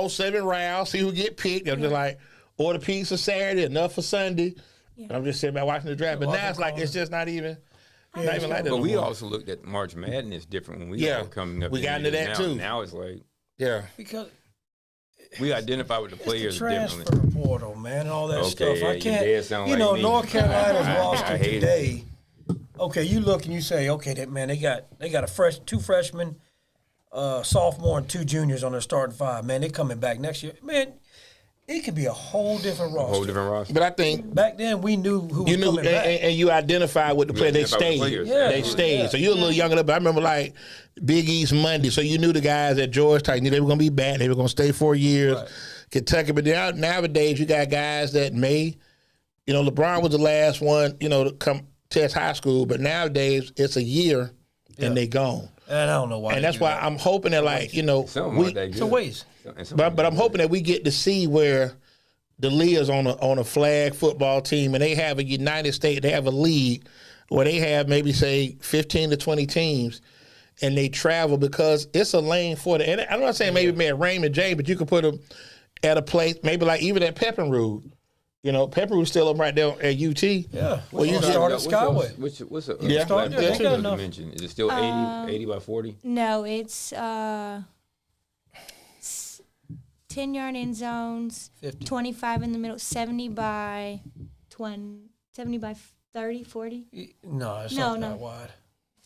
7 rounds, see who get picked. I'm just like, order pizza Saturday, enough for Sunday. And I'm just sitting back watching the draft. But now it's like, it's just not even like that. But no we more. also looked at March Madness different when we Yeah. were coming up. We got into that now. too. Now it's like Yeah. because we identify with the it's players the transfer differently. portal, man, and all that Okay, stuff. yeah, I your can't. dad sound like me. North Carolina's I roster hate it. today. Okay, you look and you say, okay, they got a 2 freshmen, sophomore, and 2 juniors on their starting 5. Man, they coming back next year. Man, it could be a whole different roster. Whole different roster. But I think Back then, we knew who was you knew, coming back. and you identified with the player. They identified with stayed. players. Yeah. They stayed. Yeah. So you're a little younger, but I remember like Big East Monday. So you knew the guys at Georgetown. You knew they were going to be back. They were going to stay 4 years. Right. Kentucky. But nowadays, you got guys that may, LeBron was the last one, to come test high school. But nowadays, it's a year and they gone. And I don't know why. And that's why I'm hoping that, like, Some aren't that good. It's a waste. And some but I'm hoping that we get to see where Deliah's on a flag football team, and they have a United States, they have a league where they have maybe say 15 to 20 teams, and they travel because it's a lane for the. And I'm not saying maybe at Raymond James, but you could put them at a place maybe like even at Pepinrood. Pepinrood's still up right there at UT. Yeah. Well, you start just at Skyway. What's a Yeah. flat Yeah, football enough. dimension? Is it still 80 by 40? No, it's 10-yard end zones, 50. 25 in the middle, 70 by 30, 40, No, it's No, not no. that wide.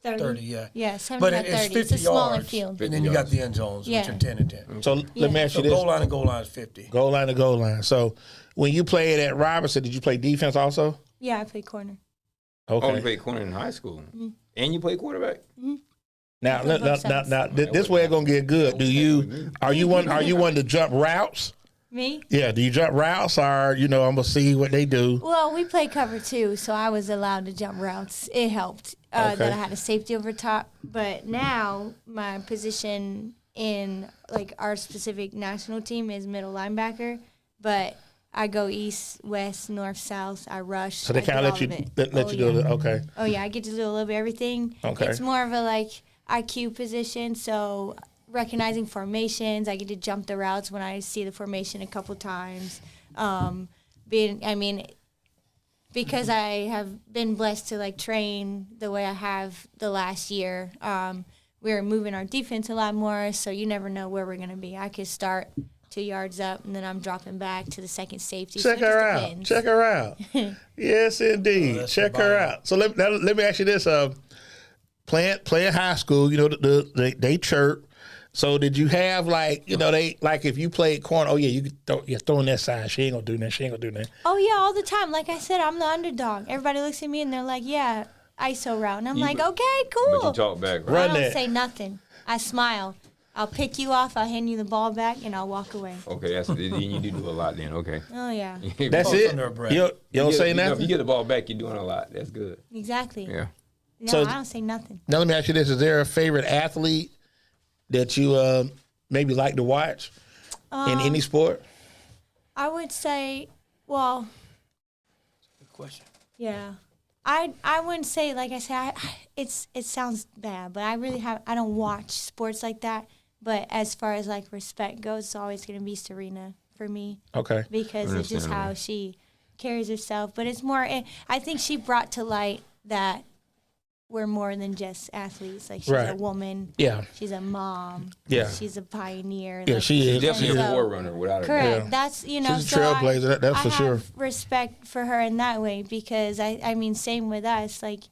30. 30, yeah. Yeah, 70 But by it's 30. 50 It's a smaller yards. field. And then you got the end zones, Yeah. which are 10 and 10. So let me ask So you this: goal line and goal line is 50. goal line to goal line. So when you played at Robinson, did you play defense also? Yeah, I play corner. Okay. Oh, you played corner in high school, and you played quarterback. Now, Play both sides. this way it's gonna get good. Are you one to jump routes? Me? Yeah. Do you jump routes, or I'm gonna see what they do? Well, we play cover 2, so I was allowed to jump routes. It helped that I had a safety over top. But now my position in like our specific national team is middle linebacker, but I go east, west, north, south. I rush. So they I kind do of all let of you it. let you do it. Okay. Oh yeah, I get to do a little bit of everything. Okay. It's more of a like IQ position, so recognizing formations, I get to jump the routes when I see the formation a couple times. Because I have been blessed to like train the way I have the last year. We're moving our defense a lot more, so you never know where we're gonna be. I could start 2 yards up, and then I'm dropping back to the second safety. Check so it her just out. depends. Check her out. Yes, indeed. that's Check the her bio. out. So let me ask you this: playing high school, they chirp. So did you have like they like if you played corner? Oh yeah, you throwing that side. She ain't gonna do that. She ain't gonna do that. Oh yeah, all the time. Like I said, I'm the underdog. Everybody looks at me and they're like, "Yeah, ISO route," and I'm like, "Okay, cool." But you talk back, right? Run I don't that. say nothing. I smile. I'll pick you off, I'll hand you the ball back, and I'll walk away. Okay, then you do a lot then. Okay. Oh, yeah. That's it? You don't say If nothing? you get the ball back, you're doing a lot. That's good. Exactly. Yeah. No, So- I don't say nothing. Now let me ask you this: is there a favorite athlete that you maybe like to watch in any sport? I would say, well, Good question. yeah. I wouldn't say, like I said, it sounds bad, but I don't watch sports like that. But as far as like respect goes, it's always going to be Serena for me. Okay. Because it's just how she carries herself. But it's more, I think she brought to light that we're more than just athletes. Like, she's a woman. Yeah. She's a mom. Yeah. She's a pioneer. Yeah, like, she is. Definitely And a forerunner without a correct. doubt. That's, She's a trailblazer, that's for sure. I have respect for her in that way because, I mean, same with us. Like,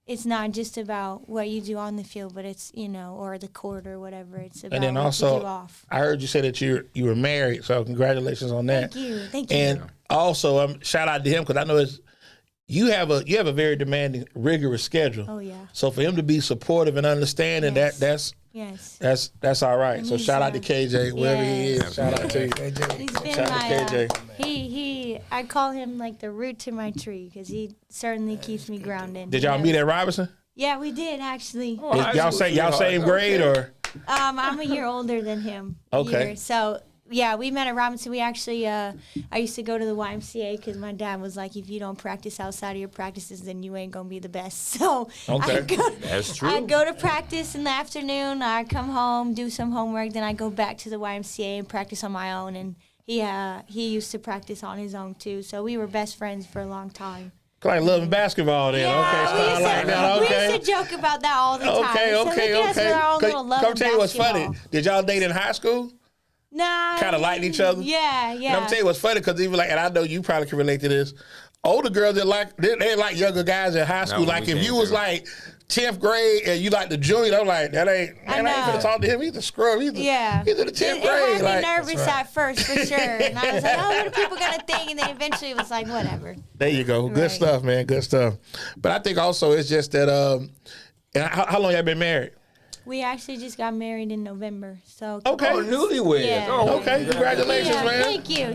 it's not just about what you do on the field, but it's, or the court or whatever. It's about And then what also, you do off. I heard you say that you were married, so congratulations on that. Thank you. And also, shout out to him because I know you have a very demanding, rigorous schedule. Oh, yeah. So for him to be supportive and understanding, Yes. that's all right. And so he's, shout out to KJ, wherever he is. Yes. Shout out to you. He's been Shout out to KJ. I call him like the root to my tree because he certainly keeps me grounded. Did y'all meet at Robinson? Yeah, we did actually. Y'all same grade or? I'm a year older than him. Okay. So yeah, we met at Robinson. We actually, I used to go to the YMCA because my dad was like, if you don't practice outside of your practices, then you ain't gonna be the best. So That's true. I'd go to practice in the afternoon. I'd come home, do some homework, then I'd go back to the YMCA and practice on my own. And he used to practice on his own too. So we were best friends for a long time. Like loving basketball then. We used to joke about that all the time. Come tell you what's funny. Did y'all date in high school? Nah. Kind of liked each other? Yeah. And I'm tell you what's funny because even and I know you probably can relate to this. Older girls they like younger guys in high school. Like if you was like 10th grade and you like the junior, I'm like, I ain't gonna talk to him. He's a scrub. He's in the 10th grade. It had me nervous at first for sure. And I was like, what are people gonna think? And then eventually it was like, whatever. There you go. Good stuff, man. Good stuff. But I think also it's just that how long y'all been married? We actually just got married in November. So okay. Oh, newlyweds. Yeah. Oh, okay. Congratulations, man. Thank you.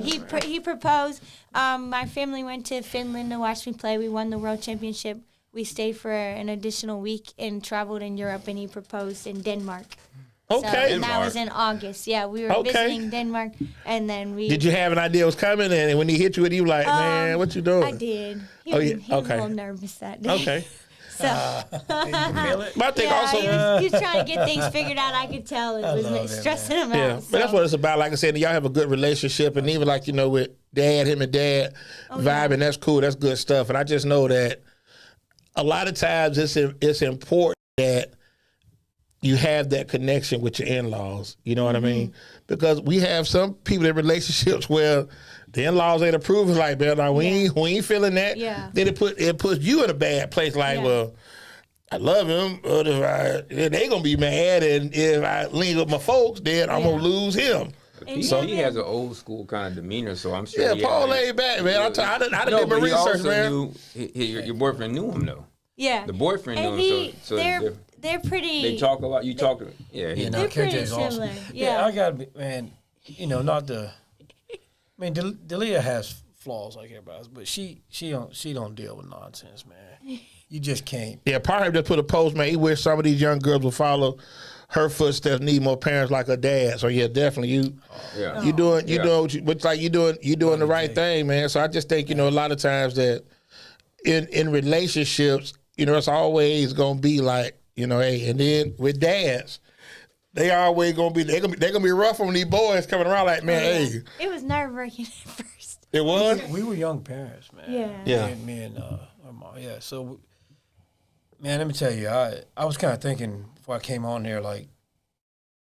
He proposed. My family went to Finland to watch me play. We won the world championship. We stayed for an additional week and traveled in Europe, and he proposed in Denmark. Okay. So, and that was in August. Yeah, we were visiting Denmark, and then we. Did you have an idea it was coming? And when he hit you with it, you were like, man, what you doing? I did. He was a little nervous that day. Okay. So, Did you feel it? But I think also he was trying to get things figured out. I could tell it was stressing him out. But that's what it's about. Like I said, y'all have a good relationship, and even like with him and dad vibing, that's cool. That's good stuff. And I just know that a lot of times it's important that you have that connection with your in-laws. You know what I mean? Because we have some people in relationships where the in-laws ain't approving, like, man, we ain't feeling that. Yeah. Then it puts you in a bad place, like, well, I love him, but they gonna be mad, and if I link with my folks, then I'm gonna lose him. So he has an old school kind of demeanor, so I'm sure. Yeah, Paul laid back, man. I done did my research, man. Your boyfriend knew him though. Yeah. The boyfriend knew him, so they're pretty. They talk a lot. You talk to they're pretty similar. Awesome. Yeah, I gotta be, man. Not the. I mean, Deliah has flaws like everybody else, but she don't deal with nonsense, man. You just can't. Yeah, Parham just put a post, man. He wish some of these young girls would follow her footsteps, need more parents like her dad. So yeah, definitely you doing the right thing, man. So I just think a lot of times that in relationships, it's always gonna be like hey, and then with dads. They always gonna be rough on these boys coming around like, man, hey. It was nerve-wracking at first. It was? We were young parents, man. Yeah. Me and our mom. Yeah. So, man, let me tell you, I was kind of thinking before I came on there, like,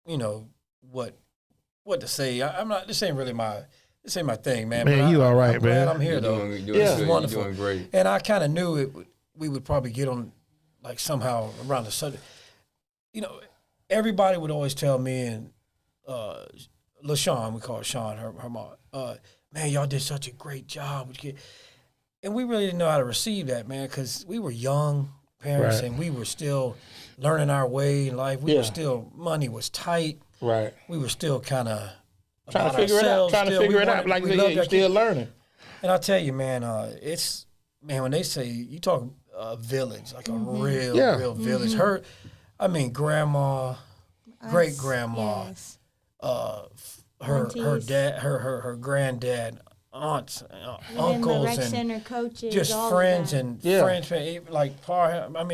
what to say. I'm not. This ain't my thing, man. Man, you all right, I'm glad man. I'm here though. This is wonderful. You're doing great. And I kind of knew we would probably get on, like somehow around the subject. Everybody would always tell me and LaShawn, we call her Sean, her mom, man, y'all did such a great job. And we really didn't know how to receive that, man, because we were young parents and we were still learning our way in life. We were still, money was tight. we were still kind of trying to figure it out. Like you're still learning. And I tell you, man, when they say you talk village, like a real village. Her, grandma, great grandma, Yes. her dad, her granddad, aunts, uncles, the rec and center coaches, just all friends of that. and friends, like Paul. But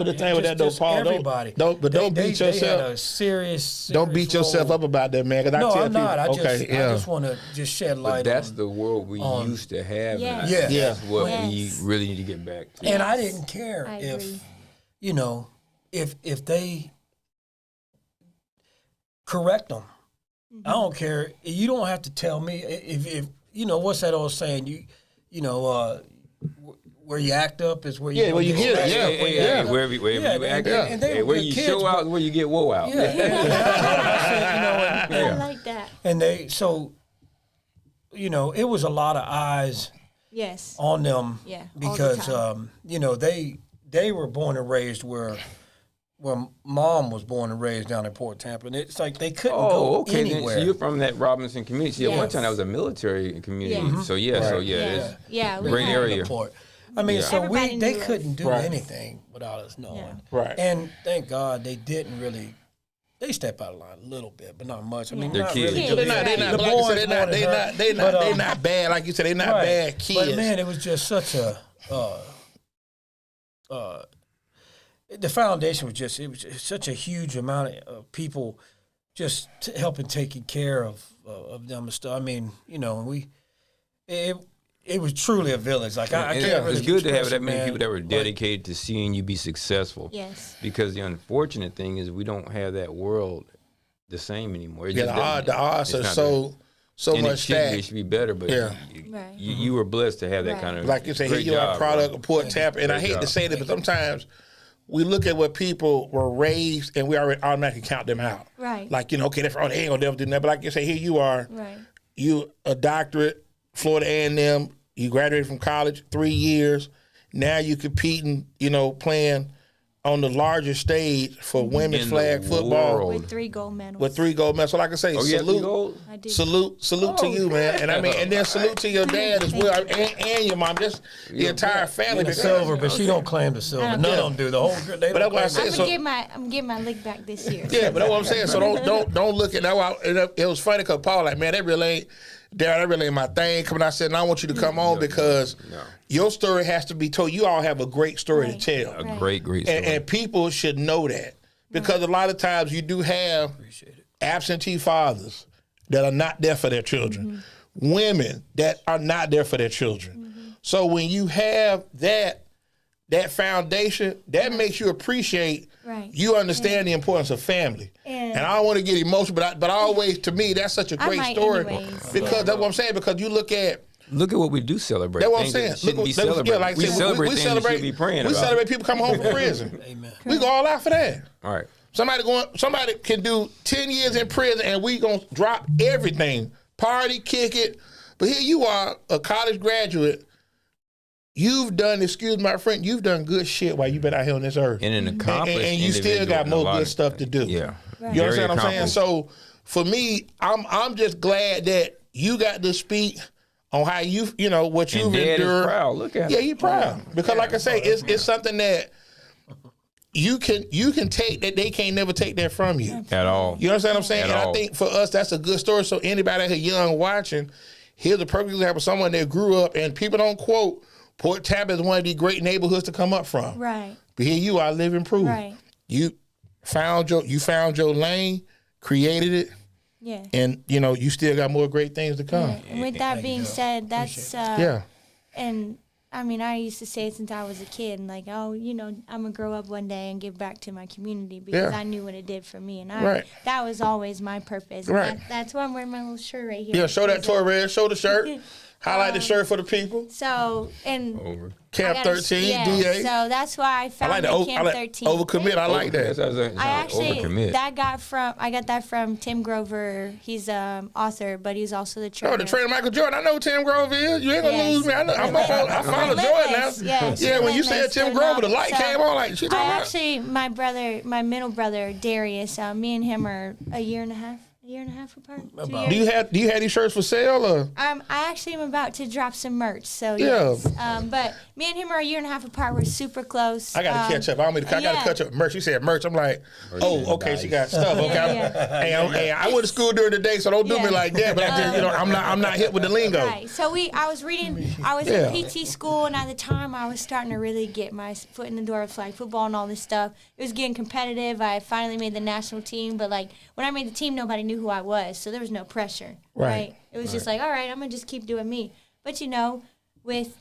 the thing with that though, Paul, everybody. don't beat yourself. They had a serious don't beat yourself up about that, man. Because I'm not. I just want to just shed light. But that's the world we used to have. Yes. And Yeah. that's what we really need to get back to. And I didn't care I if agree. if they correct them. I don't care. You don't have to tell me if what's that old saying? Where you act up is where you where you get it. Wherever you act up. And they where were you kids, show out, where you get woe out. Yeah, I like that. and they it was a lot of eyes Yes. on them. Yeah, all the because time. they were born and raised where mom was born and raised down in Port Tampa, and it's like they couldn't go anywhere. Then, so you're from that Robinson community. See, at one Yes. time that was a military community. Yes. So it's Yeah. We great had- area. Port. I mean, so Everybody they knew us. couldn't do Right. anything without us knowing. Yeah. Right. And thank God they didn't really. They step out of line a little bit, but not much. I mean, They're not kids. really. Kids. They're not. The Like you boys said, they're not bad. Like you said, they're not Right. bad kids. But man, it was just such a. The foundation was just such a huge amount of people just helping taking care of them and stuff. I mean, it was truly a village. Like I And can't really it's good to have express that it, many man. people that were Like, dedicated to seeing you be successful. Yes. Because the unfortunate thing is we don't have that world the same anymore. It just the odds it's are not so and much it should be, it stacked. should be better, but Yeah. Right. you were blessed to have that Right. kind of Like you say, here great you are, job, a product bro. of Port Tampa. And I Great hate to job. say this, but sometimes we look at what people were raised and we already automatically count them out. Right. Like, okay, they're from, they ain't gonna never do that. But like you say, here you are, Right. you a doctorate, Florida A&M, you graduated from college, 3 years. Now you competing, playing on the largest stage for women's In flag the football world. With 3 gold medals. with 3 gold medals. So like I say, Oh, you have to salute. go? I did. Salute to you, man. And and then salute to your dad as well, and your mom, just the entire family. the because- silver, but she don't claim the silver. None of them do. The whole group, they But don't that's why I claim said the so. I'm getting my lick back this year. Yeah, but that's what I'm saying. So don't look at that. It was funny because Paul like, man, that really ain't my thing. Coming, I said, and I want you to come on because your story has to be told. You all have a great story Right. to tell, A great story. and people should know that because a lot of times you do have absentee fathers that are not there for their children, women that are not there for their children. So when you have that foundation, that makes you appreciate. Right. You understand the importance of family. And I don't want to get emotional, but always, to me, that's such a great might story. anyways. Because that's what I'm saying, because you look at, Look at what we do celebrate. that's what I'm Things saying. that shouldn't be Look, celebrated. like I we said, celebrate things that should be praying we about. celebrate people coming home from prison. Amen. We go all out for that. All right. Somebody can do 10 years in prison and we gonna drop everything. Party, kick it. But here you are, a college graduate. You've done, excuse my friend, you've done good shit while you've been out here on this earth. And an accomplished And you still individual got in a more lot good of- stuff to do. Yeah. Right. You Very understand what I'm saying? accomplished. So for me, I'm just glad that you got to speak on how what you've And Dad is endured. proud. Look at Yeah, him. he proud. Because like I say, it's something that you can take that they can't never take that from you. At all. You understand what I'm saying? At And I all. think for us, that's a good story. So anybody out here young watching, here's a perfect example of someone that grew up, and people don't quote, Port Tampa is one of the great neighborhoods to come up from. Right. But here you are, living proof. Right. You found your lane, created it, Yeah. and you still got more great things to come. Right. And with that being said, that's Yeah. and I mean, I used to say it since I was a kid, and like, oh, I'm gonna grow up one day and give back to my community because Yeah. I knew what it did for me, and Right. that was always my purpose. And Right. that's why I'm wearing my little shirt right here. Yeah, show that because Torres, show the shirt. Highlight the shirt for the people. So, and Over. Camp 13, yeah, DA. so that's why I found Camp 13. Overcommit. I like that. I actually overcommit. I got that from Tim Grover. He's author, but he's also the trainer. Oh, the trainer Michael Jordan. I know who Tim Grover is. You ain't gonna Yes. lose me. I follow Jordan now. Yes. Yeah, when you said Tim Grover, the light came on. Like, she talking about? Actually, my middle brother Darius. Me and him are a year and a half apart. 2 years. Do you have these shirts for sale or? I actually am about to drop some merch, so Yeah. yes. But me and him are a year and a half apart. We're super close. I gotta catch up. I gotta catch up. Merch. You said merch. I'm like, oh, okay. She got stuff. Okay. Hey, I went to school during the day, so don't do me like that. But I just, I'm not hit with the lingo. Right. So I was in PT school, and at the time I was starting to really get my foot in the door of flag football and all this stuff. It was getting competitive. I finally made the national team, but like when I made the team, nobody knew who I was, so there was no pressure. Right. It was just like, all right, I'm gonna just keep doing me. But with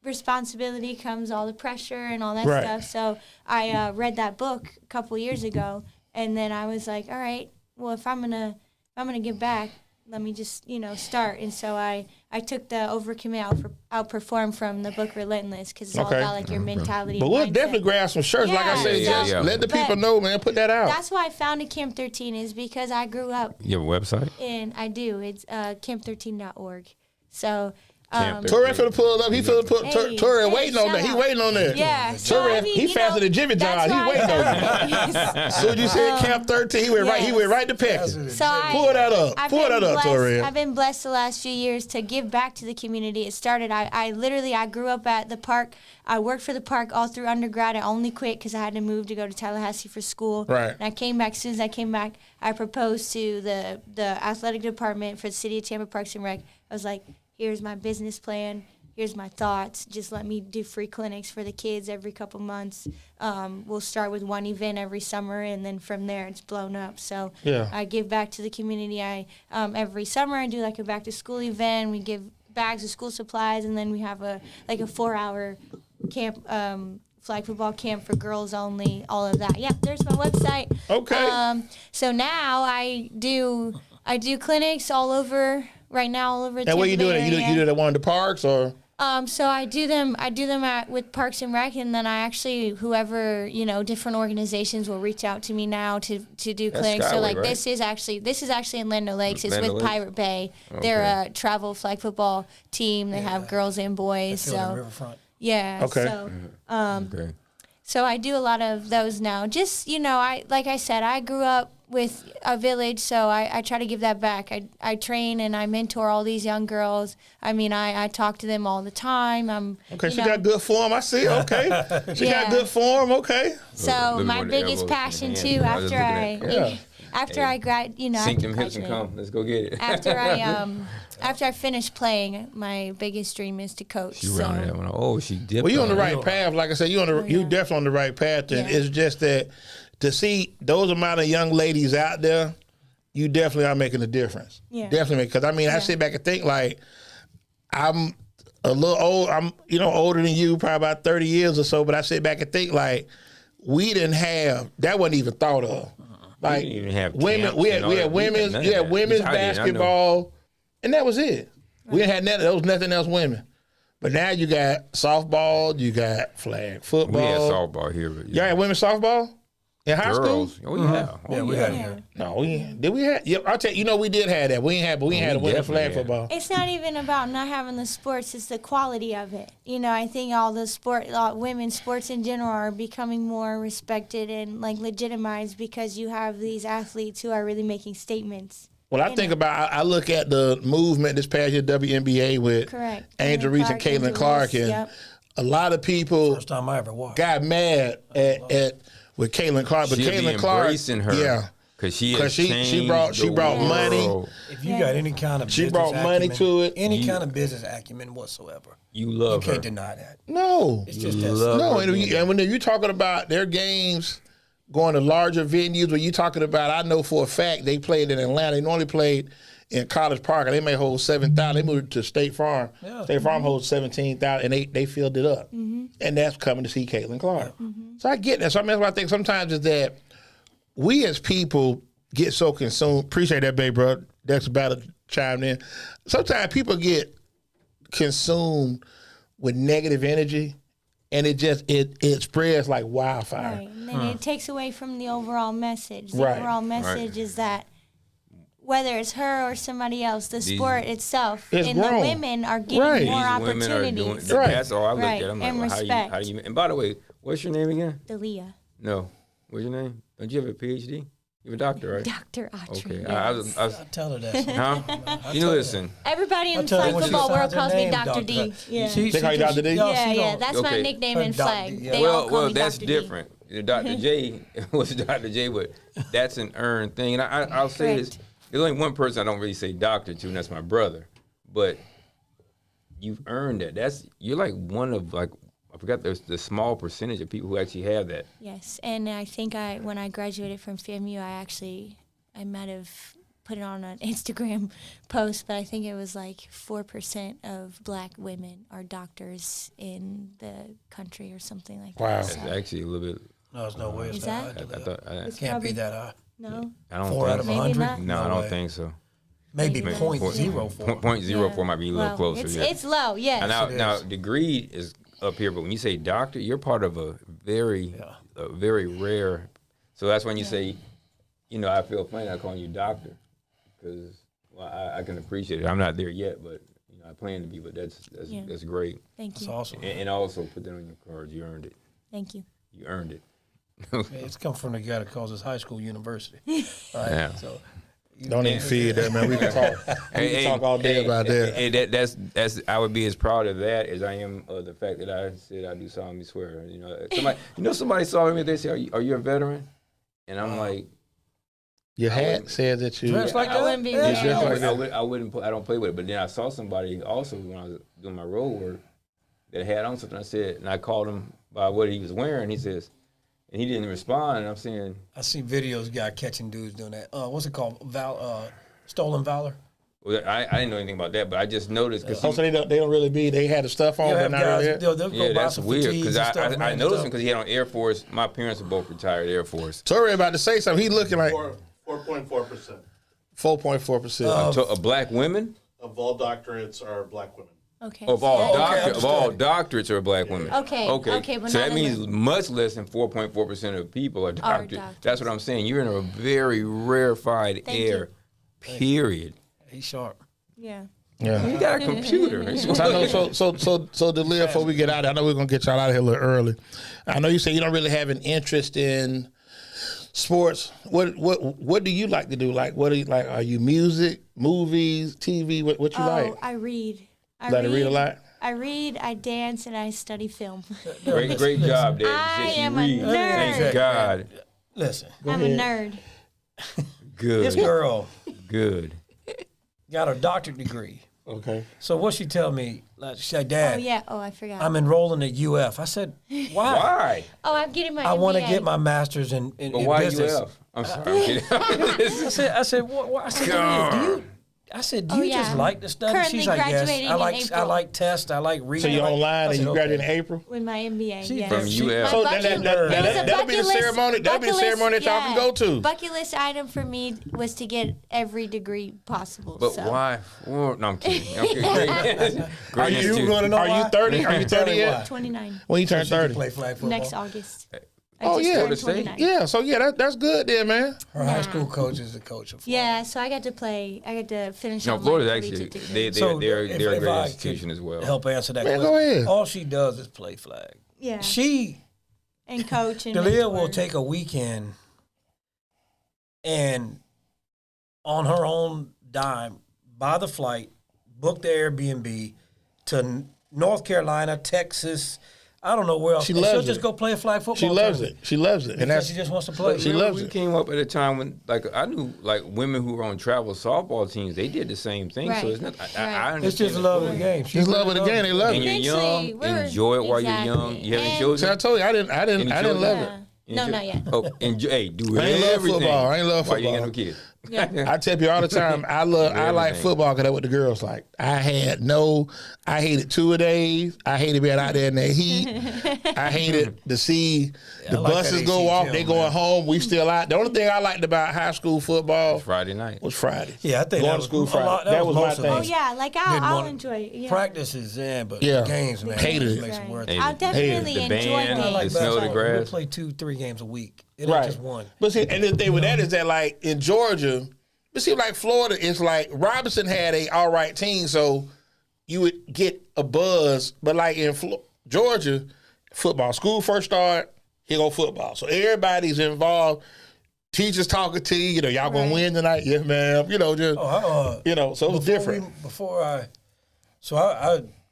responsibility comes all the pressure and all that stuff. So I read that book a couple years ago, and then I was like, all right, well, if I'm gonna give back, let me just start. And so I took the overcommit outperform from the book Relentless, because it's all about like your mentality. But we'll definitely grab some shirts. Like I said, let the people know, man. Put that out. That's why I founded Camp 13, is because I grew up. You have a website? And I do. It's camp13.org. So. Torre finna pull up. He finna put Torre waiting on that. He waiting on that. Yeah. Torre, he faster than Jimmy John. He waiting on you. So you said Camp 13. He went right to Peckham. So pull that up. Pull that up, Torre. I've been blessed the last few years to give back to the community. It started. I grew up at the park. I worked for the park all through undergrad. I only quit because I had to move to go to Tallahassee for school. Right. And I came back. As soon as I came back, I proposed to the athletic department for the city of Tampa Parks and Rec. I was like, here's my business plan. Here's my thoughts. Just let me do free clinics for the kids every couple months. We'll start with one event every summer, and then from there it's blown up. So I give back to the community. Every summer I do like a back to school event. We give bags of school supplies, and then we have a 4-hour camp, flag football camp for girls only. All of that. Yeah, there's my website. Okay. So now I do clinics all over. Right now, all over. And where you doing it? You do it at one of the parks, or? So I do them with Parks and Rec, and then I actually, whoever, different organizations will reach out to me now to do clinics. Skyway, so like right? this is actually in Land O'Lakes. It's Land with O'Lakes? Pirate Bay. Okay. They're a travel flag football team. They have girls and boys. So Riverfront. yeah. Okay. So Okay. so I do a lot of those now. Just, like I said, I grew up with a village, so I try to give that back. I train and I mentor all these young girls. I mean, I talk to them all the time. She got good form. I see. Okay. She got good form. Okay. So my biggest passion too, after I Sink them hips and come. Let's go get it. after I finish playing, my biggest dream is to coach. She rounded that one. Oh, she dipped. Well, you're on the right path. Like I said, you definitely on the right path. And it's just that to see those amount of young ladies out there, you definitely are making a difference. Yeah. Definitely. Because, I sit back and think, like, I'm a little old. I'm, older than you, probably about 30 years or so. But I sit back and think, like, we didn't have, that wasn't even thought of. Like, we didn't even have women, we had women's basketball, and that was it. We didn't have nothing. There was nothing else women. But now you got softball, you got flag football. We had softball here. But y'all had women's softball in high school? Oh, yeah. Yeah, we had it here. No, did we have? Yep, I'll tell you. We did have that. We had a women's flag football. It's not even about not having the sports; it's the quality of it. I think all the women's sports in general are becoming more respected and like legitimized because you have these athletes who are really making statements. Well, I look at the movement this past year, WNBA with Angel Reese and Caitlin Clark, and a lot of people First time I ever watched. got mad at with Caitlin Clark, but Caitlin Clark, embracing her, because she brought money. If you got any kind of she brought money to it, any kind of business acumen whatsoever, you can't deny that. No, it's just and when you're talking about their games going to larger venues, when you're talking about, I know for a fact they played in Atlanta. They normally played in College Park, and they may hold 7,000. They moved to State Farm. Yeah. State Farm holds 17,000, and they filled it up. Mm-hmm. And that's coming to see Caitlin Clark. Mm-hmm. So I get that. So that's what I think sometimes is that we as people get so consumed. Appreciate that, baby, bro. That's about to chime in. Sometimes people get consumed with negative energy, and it spreads like wildfire. Right. And then it takes away from the overall message. The Right. overall message is that whether it's her or somebody else, the sport itself It's and grown. the women are getting more These women are doing. opportunities. Right. That's all I look Right. at. I'm like, And well, respect. how do you? And by the way, what's your name again? Deliah. No, what's your name? Don't you have a PhD? You're a doctor, right? Dr. Autry. Okay. Yes. I was, I tell her that. huh? You listen. Everybody in tell her flag when she football world signs her calls me name, Dr. D. Yeah. They call you Dr. D? Yeah, that's my Okay. nickname in Dr. flag. D, yeah. They all call Well, me that's Dr. different. Dr. J was Dr. J, but that's an earned thing. And I'll say this. Correct. There's only one person I don't really say doctor to, and that's my brother. But you've earned that. You're like one of I forgot the small percentage of people who actually have that. Yes, and I think when I graduated from FAMU, I might have put it on an Instagram post, but I think it was like 4% of black women are doctors in the country or something like Wow. that. That's actually a little bit. No, there's no way it's Is that that- high. I thought. It's Can't probably- be that high. No? I don't 4 out think of so. Maybe 100? not. No, I No don't way. think so. Maybe Maybe not. 0.04. Point zero Yeah. four might be a little Well, closer. It's, yeah. it's low, yes. And now is. degree is up here, but when you say doctor, you're part of a very rare. So that's when you say, I feel funny not calling you doctor, because I can appreciate it. I'm not there yet, but I plan to be. But that's great. Thank That's you. awesome. And also put that on your cards. You earned it. Thank you. You earned it. It's come from the guy that calls his high school university. Right? Yeah. So, Don't even feed that, man. We can talk. We can talk all day about that. That's I would be as proud of that as I am of the fact that I said I do solemnly swear. Somebody saw me. They say, "Are you a veteran?" And I'm like, Your hat says that you. dressed like I wouldn't be that? It's just like that. I wouldn't. I don't play with it. But then I saw somebody also when I was doing my road work that had on something. I said, and I called him by what he was wearing. He says, and he didn't respond. And I'm saying, I see videos, guy catching dudes doing that. What's it called? Stolen valor. well, I didn't know anything about that, but I just noticed because Oh, so they don't really be. They had the stuff on, You but have not guys, really. they'll go buy that's some weird fatigues because and stuff, I man, noticed him stuff. because he had on Air Force. My parents are both retired Air Force. Tori about to say something. He looking like 4.4% 4.4%. A black women of all doctorates are black women. Okay. of all Okay, of all doctorates are black women. Okay, okay, but so not that in means the- much less than 4.4% of people are doctors. doctors. That's what I'm saying. You're in a very rarefied Thank air. you. Period. He's sharp. Yeah. Yeah. You got a computer. So I know. So Deliah, before we get out, I know we're gonna get y'all out of here a little early. I know you say you don't really have an interest in sports. What do you like to do? Like, what do you like? Are you music, movies, TV? What you like? I read. I Like to read a lot? I read, I dance, and I study film. Great job, Dad. I She am a reads. nerd. Thank God. Listen, I'm a nerd. this Good. girl Good. got her doctorate degree. Okay. So what she tell me? Like, she said, Dad, Oh, yeah. Oh, I forgot. I'm enrolling at UF. I said, why? Why? Oh, I'm getting my I want to MBA. get my master's in But why business. UF? I'm sorry. I'm kidding. I said, what? I said, do you? I said, do Oh, you yeah. just like to study? Currently She's like, yes. graduating I in like April. tests. I like So reading. you're I like- online I and said, you graduate okay. in April. With my MBA. She- Yes. From UF. So My bucket- that'll be it was a the bucket list- ceremony. That'll be the bucket ceremony that list, y'all can yeah. go to. Bucket list item for me was to get every degree possible. But so. why? Well, no, I'm kidding. I'm kidding. Are you too. wanna know Are you why? 30? Are you 30 Tell me yet? why. 29 When you turn She can 30? play flag football. next August. Oh, just yeah. turned Florida State? 29. Yeah. So yeah, that's good then, man. Her high school coach is the coach of Florida. Yeah, so I got to play. I got to finish. No, on my Florida's 42 actually degrees. they're a if great I institution could as well. Help answer that Man, question. go ahead. All she does is play flag. Yeah, She, and coach and Deliah mentor. will take a weekend and on her own dime, buy the flight, book the Airbnb to North Carolina, Texas. I don't know where else. She And loves she'll it. just go play a flag football. She loves tournament it. She loves it, and because that's she just wants to play. She Remember loves we it. came up at a time when, like, I knew, like, women who were on travel softball teams, they did the same thing. Right. So it's not. I Right. understand It's just the love of the story. game. She Just really love of the loves game. it. They love And it. you're Eventually, young. we're- Enjoy it while you're exactly. young. You have any And- See, children? I told you I didn't Any love children? it. No, Any not yet. Oh, enjoy. Hey, do I ain't love everything. football. I ain't love Why you ain't got no football. kids? Yeah. I tell you all the time, I like everything. football because that's what the girls like. I hated 2-a-days. I hated being out there in that heat. I hated to see the I like buses that go AC off. gym, They going man. home. We still out. The only thing I liked about high school football Friday night. was Friday. Yeah, I think Going that to school was Friday. a lot. That was my most of thing. Oh us. yeah, like Didn't I'll want- enjoy it. Yeah. Practices, but Yeah. the games, man, Hated it. makes it worth it. Hated I'll it. definitely The enjoy band, games. the smell of the basketball. grass. We'll play 2-3 games a week. It ain't Right. just one. But see, and the thing with that is that, like, in Georgia, it seems like Florida is like Robinson had a all right team, so you would get a buzz. But like in Georgia, football, school first start, here go football. So everybody's involved. Teachers talking to you, y'all gonna win tonight? Yes, ma'am. Just so it was different.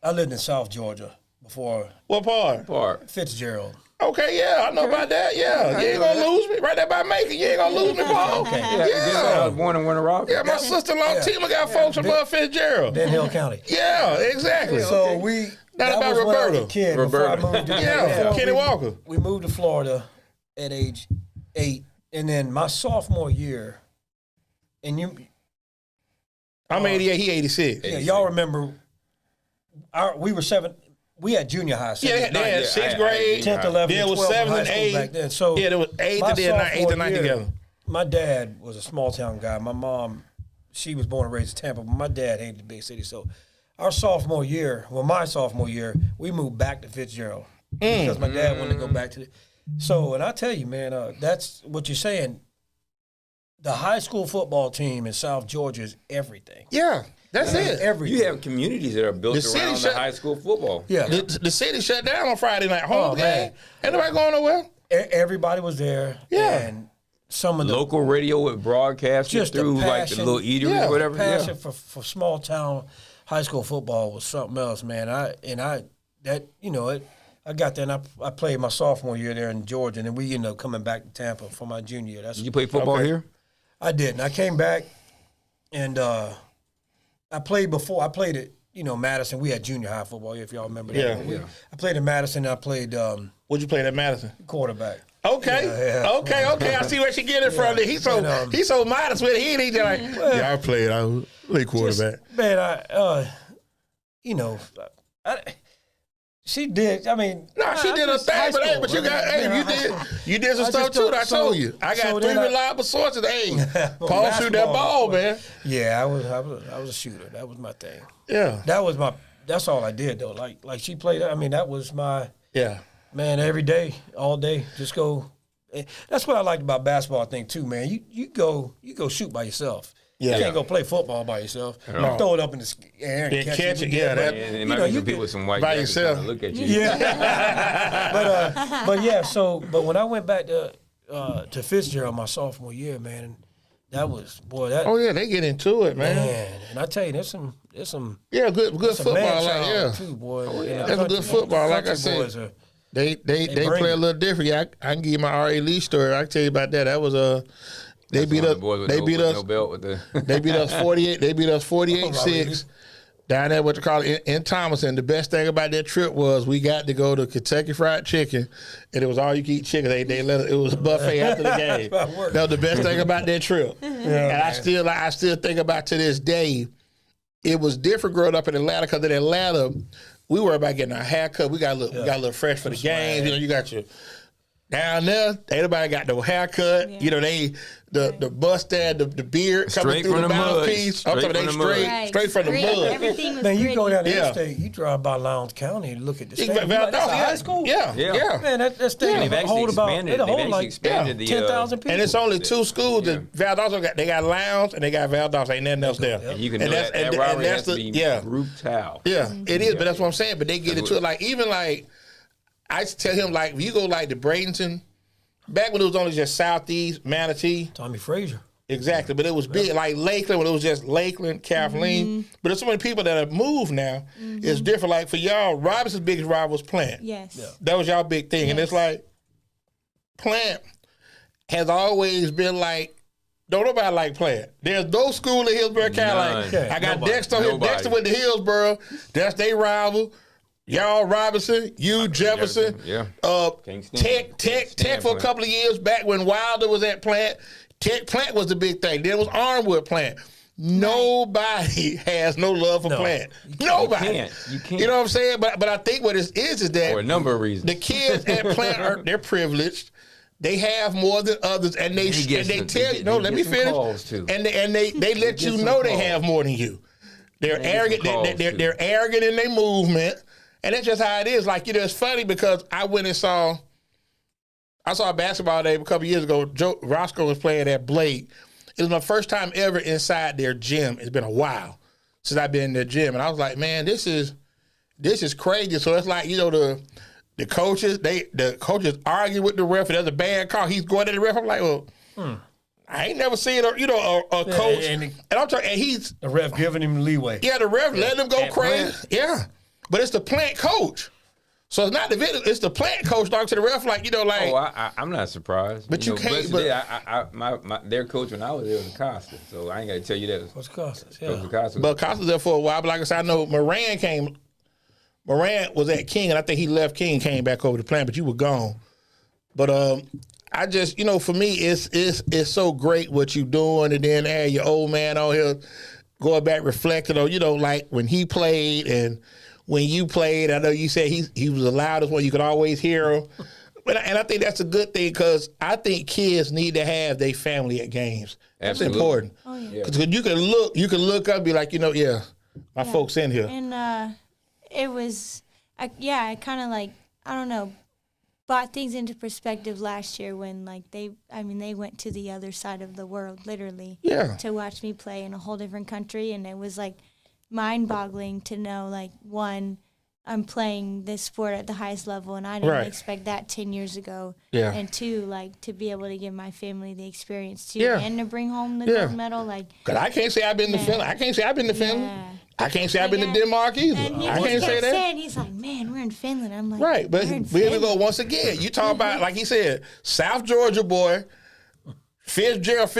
I lived in South Georgia before What part? Part. Fitzgerald. Okay, yeah, I know about that. Yeah, you ain't gonna lose me right there by Macon. You ain't gonna lose me, Paul. Okay. I was born in Winter Rock. Yeah, my sister-in-law Tima got folks from Fitzgerald. Ben Hill County. Yeah, exactly. So we. Not that about was when I was Roberta. a kid. Before I moved to Yeah, Kenny Walker. We moved to Florida at age 8, and then my sophomore year, and I'm 88, he 86. yeah, y'all remember, we were 7. We had junior high. Yeah, they had 6th grade. 10th, 11th, Then it was 12th in 7th high and school 8th. back then. So Yeah, there was 8th my and then 8th and 9th sophomore year, together. My dad was a small town guy. My mom, she was born and raised in Tampa, but my dad hated the big city. So my sophomore year, we moved back to Fitzgerald because my dad wanted to go back to the. So, and I tell you, man, that's what you're saying. The high school football team in South Georgia is everything. Yeah, that's it. Everything. You have communities that are built The city around the shut- high school football. Yeah. The city shut down on Friday night. Home Oh, game. man. Ain't nobody going nowhere. Everybody was there. Yeah. And some of the Local radio would broadcast it Just the through like the passion. little eatery Yeah, or whatever. passion for small town high school football was something else, man. I got there and I played my sophomore year there in Georgia, and then we ended up coming back to Tampa for my junior year. Did you play football Okay. here? I didn't. I came back and I played at Madison. We had junior high football, if y'all remember that. Yeah. But I played in Madison. And I played What'd you play at Madison? quarterback. Okay. Yeah. Okay. I see where she getting it from. He's so modest with it. He just like, I played quarterback. She did. I mean, No, she did her thing, but you did some stuff too. I told you. I got 3 reliable sources. Hey, Paul shoot that ball, man. Yeah, I was a shooter. That was my thing. Yeah. That's all I did though. Like she played. I mean, that was my Yeah. man. Every day, all day, just go. That's what I liked about basketball. I think too, man. You go shoot by yourself. Yeah. You can't go play football by yourself. You No. throw it up in the air and Yeah, catch it. yeah, that- And it You might know, be you some people could- with some white by jackets yourself. trying to look at you. Yeah. but yeah. But when I went back to Fitzgerald my sophomore year, man, that was Oh yeah, they get into it, man. And I tell you, there's some Yeah, good football. man-child Yeah. too, boy. That's a good football. Like I said, boys are, they bring play a it. little different. Yeah, I can give you my R.A. Lee story. I can tell you about that. That was they That's beat one of us. the boys with They no- beat with us. no belt with the. They beat us 48. They beat us 48-6 Really? down there. What you call it in Thomason. The best thing about that trip was we got to go to Kentucky Fried Chicken, and it was all you can eat chicken. They let it was a buffet after the game. That That worked. was the best thing about that trip. And I still think about to this day. It was different growing up in Atlanta because in Atlanta, we were about getting our haircut. We got a little fresh for the games. You got your down there. Everybody got no haircut. Yeah. The mustache, the beard coming Straight through from the the mud. mouthpiece. I'm Straight talking from the mud. Right. straight from the Gritty. mud. Everything was Man, you gritty. go down to Yeah. interstate, you drive by Lowndes County and look at the Yeah, state. That's a high school. Yeah. Yeah. Man, that state And they've actually hold about expanded. it'll They've hold actually like expanded the 10,000 people. And it's only 2 schools that Valdosta they got Lowndes and they got Valdosta. Ain't nothing else there. And you can And know that's- that and rivalry that's has to the- be yeah. brutal. Yeah, it is, but that's what I'm saying. But they get into it like even like I used to tell him like if you go like to Bradenton, back when it was only just Southeast, Manatee. Tommy Frazier. Exactly, but it was big like Lakeland when it was just Lakeland, Kathleen. But there's so many people that have moved now. It's different. Like for y'all, Robinson's biggest rival was Plant. Yes. That was y'all big thing, and it's like Plant has always been like. Don't nobody like Plant. There's no school in Hillsborough County. None. I got Nobody. Dexter here. Nobody. Dexter went to Hillsborough. That's their rival. Y'all Robinson, you Jefferson. Yeah. Uh, Can't stand Tech Plant. for a couple of years back when Wilder was at Plant. Tech Plant was the big thing. Then it was Armwood Plant. Nobody has no love for Plant. Nobody. You can't. You know what I'm saying? But I think what it is that For a number of reasons. the kids at Plant they're privileged. They have more than others, and they tell you. No, let me finish. And they let you know they have more than you. They're arrogant. They're arrogant in their movement, and that's just how it is. Like, it's funny because I went and saw a basketball game a couple years ago. Roscoe was playing at Blake. It was my first time ever inside their gym. It's been a while since I've been in their gym, and I was like, man, this is crazy. So it's like, the coaches, the coaches argue with the ref. There's a bad call. He's going to the ref. I'm like, well, I ain't never seen a coach. And I'm talking, and he's the ref giving him leeway. Yeah, the ref letting him go crazy. Plant. Yeah, but it's the Plant coach. So it's not the video. It's the Plant coach talking to the ref like. I'm not surprised. But you can't. But their coach when I was there was Costa, so I ain't got to tell you that. What's Costa? Yeah. But Costa's there for a while. But like I said, I know Moran was at King, and I think he left King, came back over to Plant, but you were gone. But I just, for me, it's so great what you doing, and then your old man on here going back reflecting on, like when he played and when you played. I know you said he was the loudest one. You could always hear him. And I think that's a good thing because I think kids need to have their family at games. That's important. Oh, yeah. Because you can look up and be like, my folks in here. And it was, I kind of like, I don't know, brought things into perspective last year when they went to the other side of the world, literally, to watch me play in a whole different country. And it was mind-boggling to know, one, I'm playing this sport at the highest level, and I didn't expect that 10 years ago. Yeah. And two, to be able to give my family the experience too, and to bring home the gold medal, Because I can't say I've been to Finland. I can't say I've been to Finland. I can't say I've been to Denmark either. I can't say that. He's like, man, we're in Finland. I'm like, right, but here we go once again. You talk about, like he said, South Georgia boy. Fitzgerald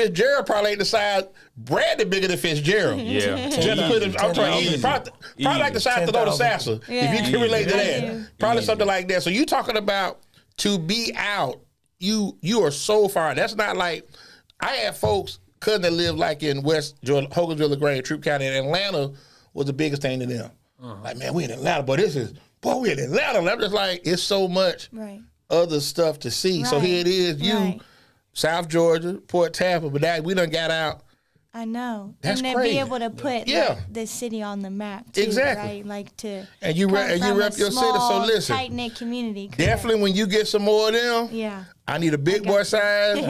probably ain't the size. Bradley bigger than Fitzgerald. Yeah. Just to put it, I'm trying easy. Probably like the size to go to Sassa. If you can relate to that. Probably something like that. So you talking about to be out, you are so far. That's not like, I had folks, cousin that live in West Georgia, Hogansville, LaGrange, Troup County, and Atlanta was the biggest thing to them. Like, man, we in Atlanta, but we in Atlanta. And I'm just like, it's so much other stuff to see. Right. So here it is, South Georgia, Port Tampa, but that we done got out. I know. That's and to crazy. be able to put the city on the map too, exactly. Right? And you rep your city, so listen. Tight-knit community. Correct. Definitely when you get some more of them, I need a big boy size,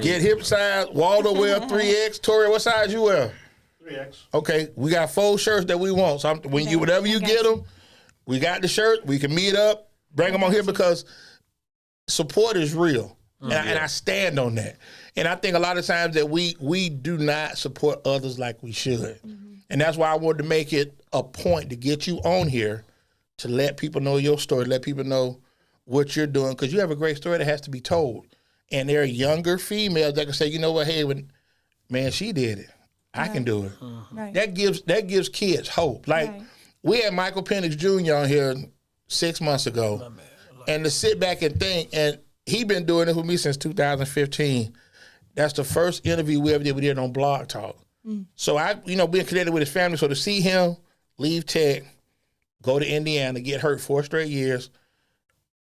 get hip size, Waldo wear 3X, Tori, what size you wear? 3X. Okay, we got 4 shirts that we want. So whenever you get them, we got the shirt, we can meet up, bring them on here because support is real. And I stand on that. And I think a lot of times that we do not support others like we should. Mm-hmm. And that's why I wanted to make it a point to get you on here to let people know your story, let people know what you're doing, because you have a great story that has to be told. And there are younger females that can say, you know what, hey, man, she did it. I can do it. Right. That gives kids hope. We had Michael Penix Jr. on here 6 months ago. And to sit back and think, and he been doing it with me since 2015. That's the first interview we ever did on Blog Talk. So I, being connected with his family. So to see him leave Tech, go to Indiana, get hurt 4 straight years,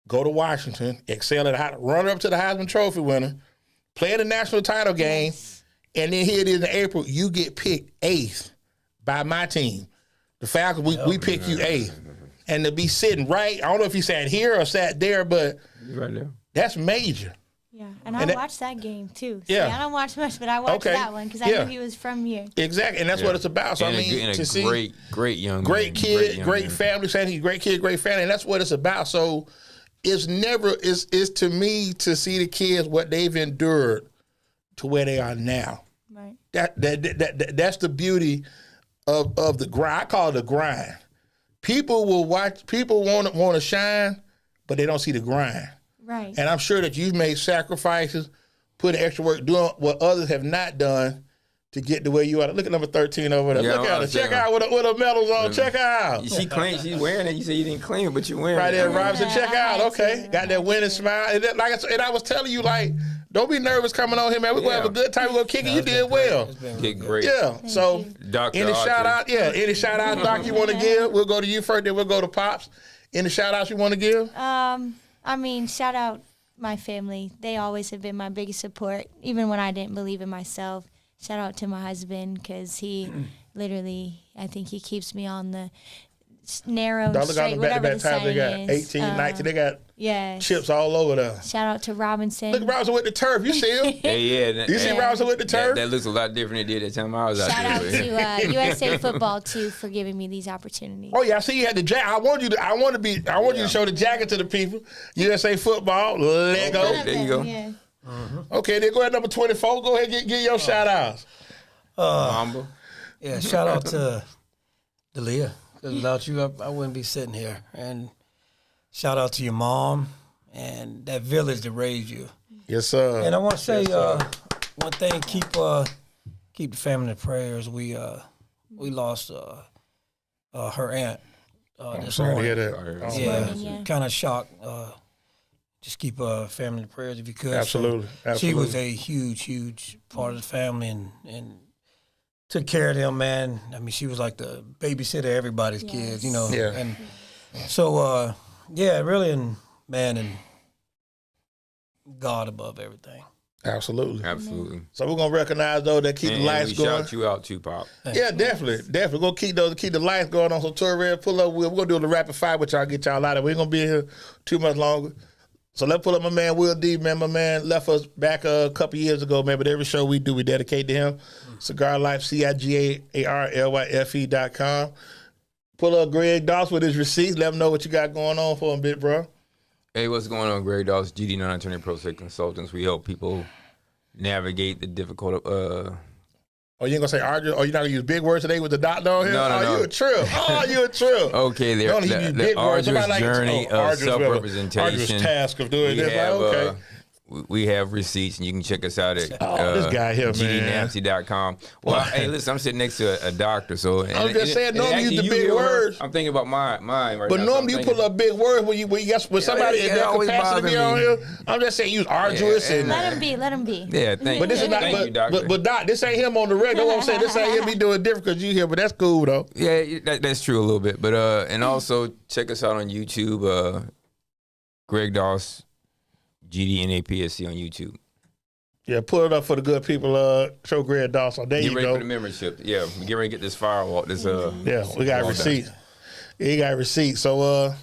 go to Washington, excel at run up to the Heisman Trophy winner, play in the national title game, and then here it is in April, you get picked 8th by my team. The Falcons, we pick you 8th. And to be sitting right, I don't know if he sat here or sat there, but right there. That's major. Yeah, and I watched that game too. See, I don't watch much, but I watched that one because I knew he was from here. Exactly, and that's what it's about. So and to see great young great man, kid, great family, saying he's great kid, great family, and that's what it's about. So it's never is to me to see the kids what they've endured to where they are now. Right. That's the beauty of the grind. I call it the grind. People will watch. People want to shine, but they don't see the grind. Right. And I'm sure that you've made sacrifices, put in extra work, doing what others have not done to get to where you are. Look at number 13 over there. Look at her. Check out with her medals on. Check her out. She claims she's wearing it. You said you didn't claim it, but you're wearing it. Right there, Robinson. Check out. Okay. Got that winning smile. And I was telling you, the Don't be nervous coming on here, man. We're going to have a good time. We're going to kick it. You did well. Did great. Yeah. So, Dr. any Autry. shout out? Yeah. Any shout out, Doc, you want to give? We'll go to you first, then we'll go to Pops. Any shout outs you want to give? I mean, shout out my family. They always have been my biggest support, even when I didn't believe in myself. Shout out to my husband because he literally, I think he keeps me on the narrow, straight, whatever the saying they got is. 18, 19. They got chips all over there. Shout out to Robinson. Look at Robinson with the turf. You see him? You see Robinson with the turf? That looks a lot different than it did that time I was out there. Shout out to USA Football too for giving me these opportunities. Oh yeah, I see you had the jacket. I want you to show the jacket to the people. USA Football, Lego. Okay, there you go. Yeah. Okay, then go ahead, number 24. Go ahead and get your shout outs. Mamba. Yeah, shout out to Deliah. Because without you, I wouldn't be sitting here. And shout out to your mom and that village that raised you. Yes, sir. And I want to say one thing: keep the family in prayers. We lost her aunt this Sorry to morning. hear that. Yeah, kind of shocked. Just keep family in prayers if you could. Absolutely. She was a huge part of the family and took care of them, man. I mean, she was like the babysitter of everybody's kids, you know. Yeah. And so, really, and God above everything. Absolutely. So we're gonna recognize those that keep the lights we going. shout you out too, Pop. Yeah, definitely. We're gonna keep the lights going on. So Torre, pull up. We're gonna do the rapid fire, which I'll get y'all out of. We ain't gonna be here too much longer. So let's pull up my man Will D, man. My man left us back a couple years ago, man. But every show we do, we dedicate to him. Cigar Life, CIGARLYFE.com. Pull up Greg Doss with his receipts. Let him know what you got going on for him, bit, bro. Hey, what's going on, Greg Doss, GD non-attorney pro se consultants. We help people navigate the difficult. Oh, you ain't gonna say arduous? Oh, you're not gonna use big words today with the doctor on here? No. You a trip. You a trip. Okay, You only use the big words. arduous Somebody journey of arduous self-representation. task of doing We this. have, Okay. we have receipts, and you can check us out at this guy here, man. GDNapsy.com. Well, hey, listen, I'm sitting next to a doctor, so I'm just saying, normally use the big words. I'm thinking about mine right But now. normally you pull up big words when you when somebody in their always capacity be bother on me. here. I'm just saying use arduous and. Let him be. Yeah, thank But this is not. thank you, doctor. But Doc, this ain't him on the regular. I'm saying this ain't him. He doing different because you here. But that's cool though. Yeah, that's true a little bit. But and also check us out on YouTube, Greg Doss, GDNAPSC on YouTube. Yeah, pull it up for the good people. Show Greg Doss. There Get you ready go. for the membership. Yeah, we get ready to get this firewall. This Yeah, we got wall receipts. Yeah, he got receipts. So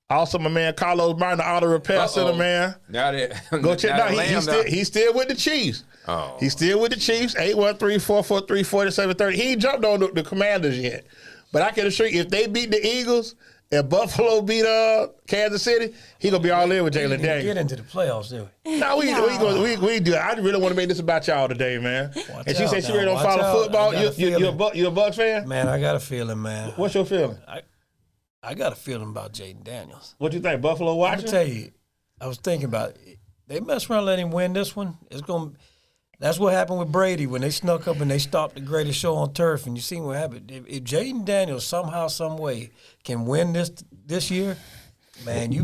also my man Carlos Martin, the auto repair center, man. Now that Go check. now No, he's still with the Chiefs. Oh. He's still with the Chiefs. 813-443-4730. He ain't jumped on the Commanders yet. But I can assure you, if they beat the Eagles and Buffalo beat Kansas City, he gonna be all in with Jalen Daniels. Get into the playoffs, do we? No, we do. I really want to make this about y'all today, man. And she said she really don't follow football. You a Bucks fan? Man, I got a feeling, man. What's your feeling? I got a feeling about Jaden Daniels. What you think? Buffalo I'm watching? gonna tell you, I was thinking about it. They mess around, let him win this one. That's what happened with Brady when they snuck up and they stopped the greatest show on turf. And you seen what happened. If Jaden Daniels somehow, some way can win this year, man, we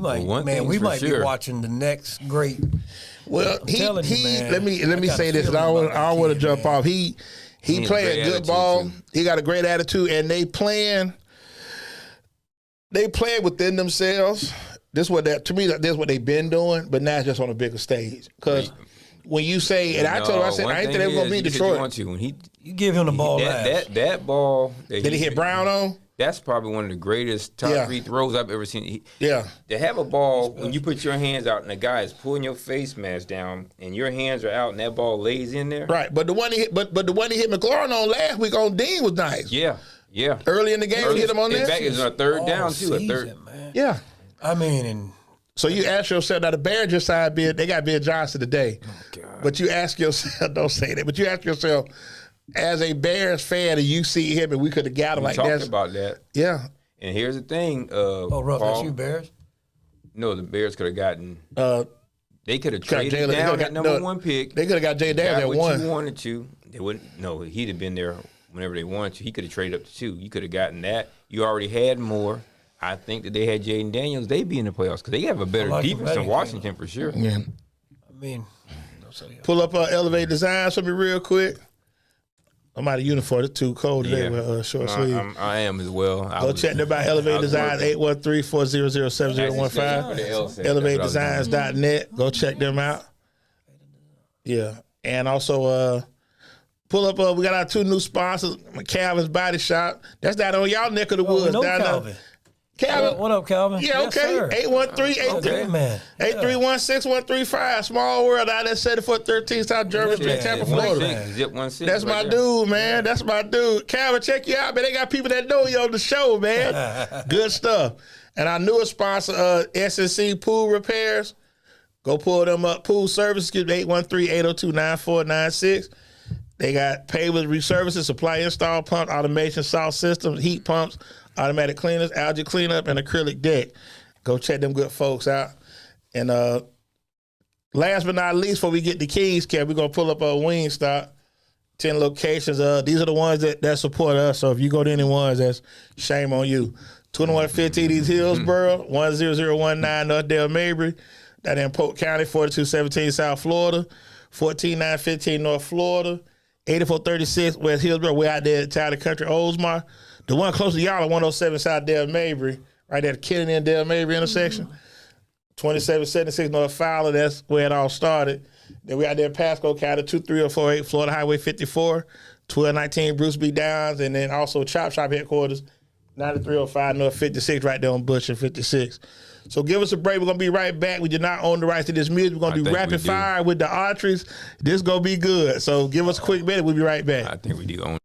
might be watching the next great. Well, telling you, man, let me say this. And I don't want to jump off. He playing good ball. He got a great attitude, and they playing within themselves. This is what they've been doing, but now it's just on a bigger stage. Because when you say, and I told him, I said, I ain't think they were going to beat Detroit. You give him the ball that ball. Did he hit Brown on? That's probably one of the greatest top 3 throws I've ever seen. To have a ball when you put your hands out and the guy is pulling your face mask down and your hands are out and that ball lays in there. Right, but the one he hit, but the one he hit McLaurin on last week on Dean was nice. Yeah. Early in the game, he hit him on in there. fact, it's a third down too. Man. Yeah. I mean, so you ask yourself, now the Bears just signed they got Ben Johnson today. Oh, God. But you ask yourself, don't say that, but you ask yourself, as a Bears fan, and you see him and we could have got him like that. We talked about that. Yeah. And here's the thing. Ruff, Paul, that's you, Bears? No, the Bears could have gotten. They could have traded Jalen, down that number 1 pick. They could have got Jay Daniels at 1. You wanted to. They wouldn't. No, he'd have been there whenever they wanted to. He could have traded up to 2. You could have gotten that. You already had more. I think that they had Jaden Daniels. They'd be in the playoffs because they have a better defense than Washington for sure. Yeah. I mean, Pull up Elevate Designs for me real quick. I'm out of uniform. It's too cold today with short sleeve. I am as well. Go check them out. Elevate Designs, 813-400-7015. ElevateDesigns.net. Go check them out. Yeah. And also pull up, we got our 2 new sponsors, Calvin's Body Shop. That's down on y'all neck of the woods. Down Calvin. Calvin. What up, Calvin? Yeah, okay. 813-831-6135. Small world out there, 7413 South German Street, Tampa, Florida. Zip 16. That's my dude, man. That's my dude. Calvin, check you out, man. They got people that know you on the show, man. Good stuff. And our newest sponsor, SNC Pool Repairs. Go pull them up. Pool Services, 813-802-9496. They got pavers, resurfaces, supply, install, pump, automation, salt systems, heat pumps, automatic cleaners, algae cleanup, and acrylic deck. Go check them good folks out. And last but not least, before we get to Kings Camp, we're going to pull up Wingstop. 10 locations. These are the ones that support us. So if you go to any ones, that's shame on you. 2115 East Hillsboro, 10019 North Dale Mabry. That in Polk County, 4217 South Florida, 14915 North Florida, 8436 West Hillsboro. We're out there at Town and Country, Oldsmar. The one close to y'all, 107 South Dale Mabry, right at Kennedy and Dale Mabry intersection. 2776 North Fowler, that's where it all started. Then we out there at Pasco County, 23048 Florida Highway 54, 1219 Bruce B. Downs, and then also Chop Shop headquarters, 9305 North 56, right there on Bush and 56. So give us a break. We're going to be right back. We do not own the rights to this music. We're going to do rapid fire with the Autrys. This going to be good. So give us a quick minute. We'll be right back. I think we do own.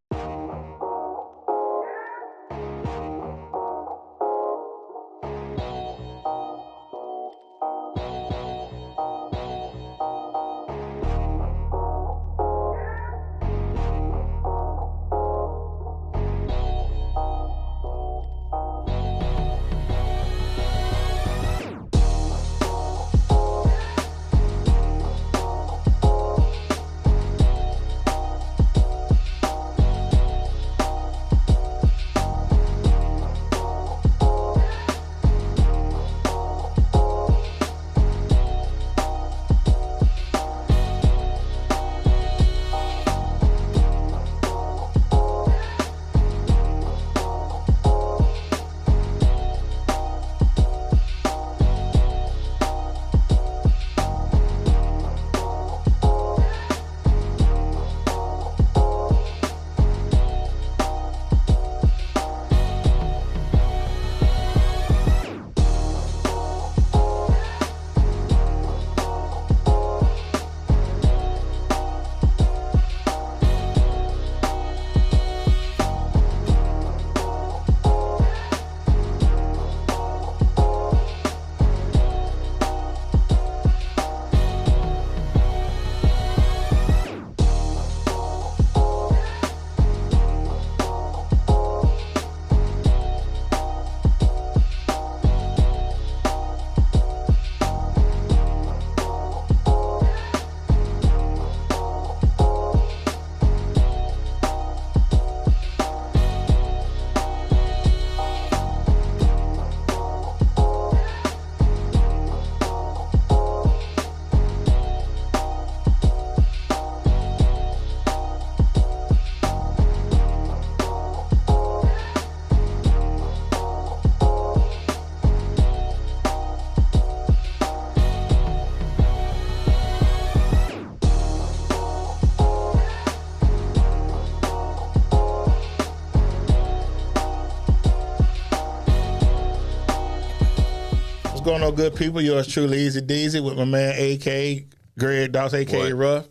going on, good people? Yours truly, EZDZ, with my man, A.K. Greg Doss, A.K. Ruff.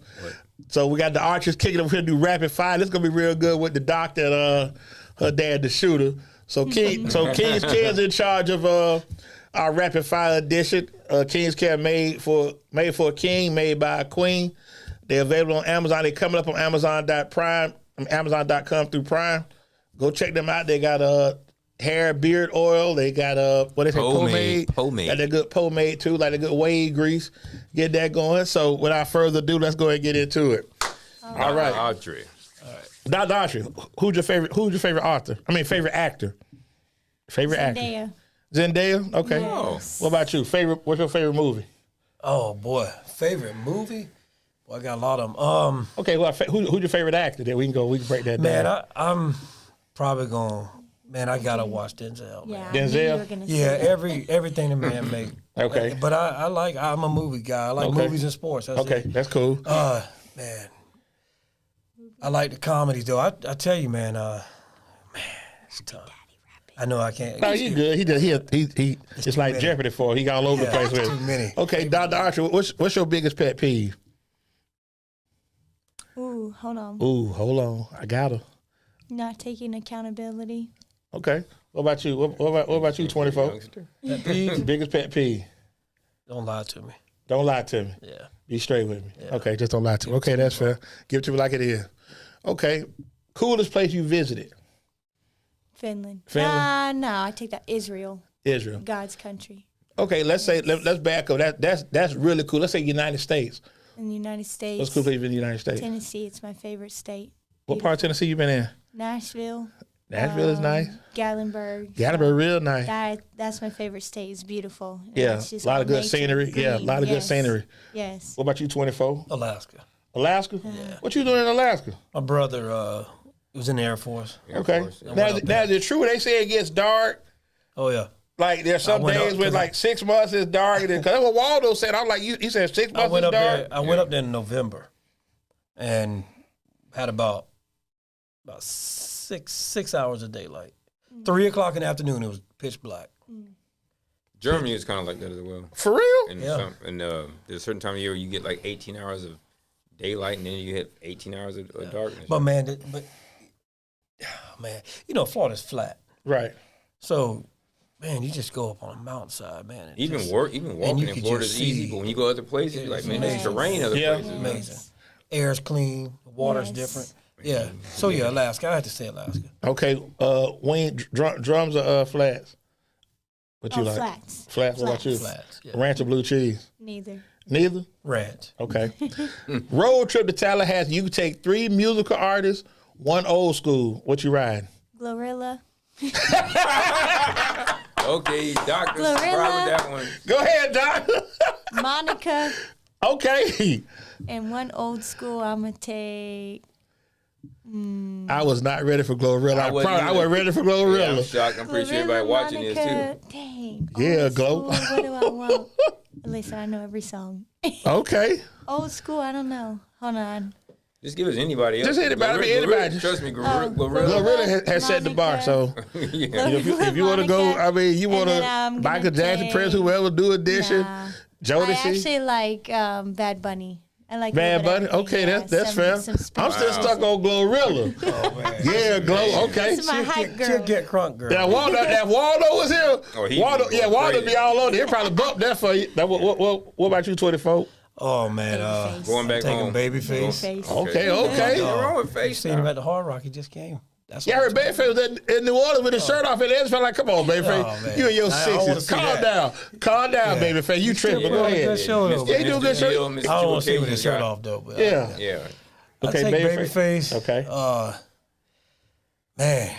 So we got the Archers kicking up here to do rapid fire. This is going to be real good with the doctor and her dad, the shooter. So King's in charge of our rapid fire edition. King's Care made for a king, made by a queen. They're available on Amazon. They're coming up on Amazon.Prime, Amazon.com through Prime. Go check them out. They got hair, beard oil. They got what they say, pomade. Got that good pomade too, like a good wave grease. Get that going. So without further ado, let's go ahead and get into it. All right. Autry. Dr. Autry, who's your favorite author? I mean, favorite actor. Favorite actor. Zendaya. Okay. Yes. What about you? What's your favorite movie? Oh boy, favorite movie? Well, I got a lot of them. Okay, well, who's your favorite actor? There, we can break that Man, down. I'm probably going. Man, I gotta watch Denzel. Yeah, Man. I knew Denzel? you were gonna Yeah, say that. everything the man make. Okay. But I'm a movie guy. I like Okay. movies and sports. That's Okay, it. that's cool. Man, I like the comedies though. I tell you, man, it's tough. I know I can't. No, you good. He it's like many. Jeopardy for him. He got all over the place with it. Too many. Okay, Dr. Autry, what's your biggest pet peeve? Ooh, hold on. Ooh, hold on. I got her. Not taking accountability. Okay. What about you? What about you, 24? Pet peeve? Biggest pet peeve? Don't lie to me. Don't lie to me. Yeah. Be straight with me. Okay, just don't lie to me. Okay, that's fair. Give it to me like it is. Okay. Coolest place you visited? Finland. Finland? No, I take that. Israel, Israel. God's country. Okay, let's back up. That's really cool. Let's say United States. In the United States. What's cool place in the United States? Tennessee, it's my favorite state. What part of Tennessee you been in? Nashville. Nashville is nice. Gatlinburg. Gatlinburg real nice. That's my favorite state. It's beautiful. Yeah, It's just a lot all of good nature, scenery. Yeah, a green. lot of good Yes. scenery. Yes. What about you, 24? Alaska. Alaska? What you doing in Alaska? My brother was in the Air Force. Okay. Force, yeah. Now, is it true they say it gets dark? Oh yeah. Like there's some went days up where 'cause like 6 months is dark. Because that's what Waldo said. I'm like, he said 6 I months went is up dark. there. I went up there in November, and had about 6 hours of daylight. 3 o'clock in the afternoon, it was pitch black. Germany is kind of like that as well. For real? And Yeah. there's a certain time of year you get like 18 hours of daylight, and then you get 18 hours of darkness. But man, Florida's flat, Right. so man, you just go up on a mountainside, man. it even just- walking you in could Florida just is easy, see- but when you go other places, you're like, man, this Yes. terrain other Yeah. places. amazing. Air's clean, the water's Yes. different. Yeah. So yeah, Alaska. I had to say Alaska. Okay. Wayne, drums or flats? What you like? Flats. Flats. What about you? Flats. Yeah. Ranch or blue cheese? Neither. Neither? Ranch. Okay. Road trip to Tallahassee. You can take 3 musical artists, 1 old school. What you riding? Glorilla. Okay, doctor, Glorilla. subscribe with that one. Go ahead, Doc. Monica. Okay. And one old school, I'm going to take. I was not ready for Glorilla. I wasn't either. wasn't ready for Yeah, I'm Glorilla. shocked. I'm pretty sure Glorilla, everybody watching this Monica. too. Dang. Yeah, Old Glo. school, what do I want? Listen, I know every song. Okay. Old school, I don't know. Hold on. Just give us anybody else. Just anybody, anybody. Trust me, Oh, Glorilla. Glorilla has set the bar, so Yeah. if you want to go, I mean, you want And then to I'm Michael gonna Jackson, take- Prince, whoever do edition, Nah. I Jodeci, actually like Bad Bunny. I like a Bad little Bunny. bit of Okay, everything. that's fair. Some I'm still stuck on Glorilla. Oh man. Yeah, Glow. Okay. This is my hype She'll girl. get crunk girl. That Waldo was here. Oh, he Waldo, was yeah, going Waldo crazy. be all over. He'll probably bump that for you. That, what about you, 24? Oh man. Babyface. Going back Taking home. Babyface. Face. Okay. Nothing wrong with face. Seen him at the Hard Rock. He just came. That's Yeah, I heard Babyface was in New Orleans with his shirt off, and it felt like, come on, Babyface, Oh, man. you in your I don't wanna 60s. see Calm that. down, Babyface. You tripping? put Go on a ahead. good show, though, Yeah, he do a good show. I don't want to see with his shirt off though. But Yeah. Yeah. Okay, I take Babyface. Babyface. Okay. Man.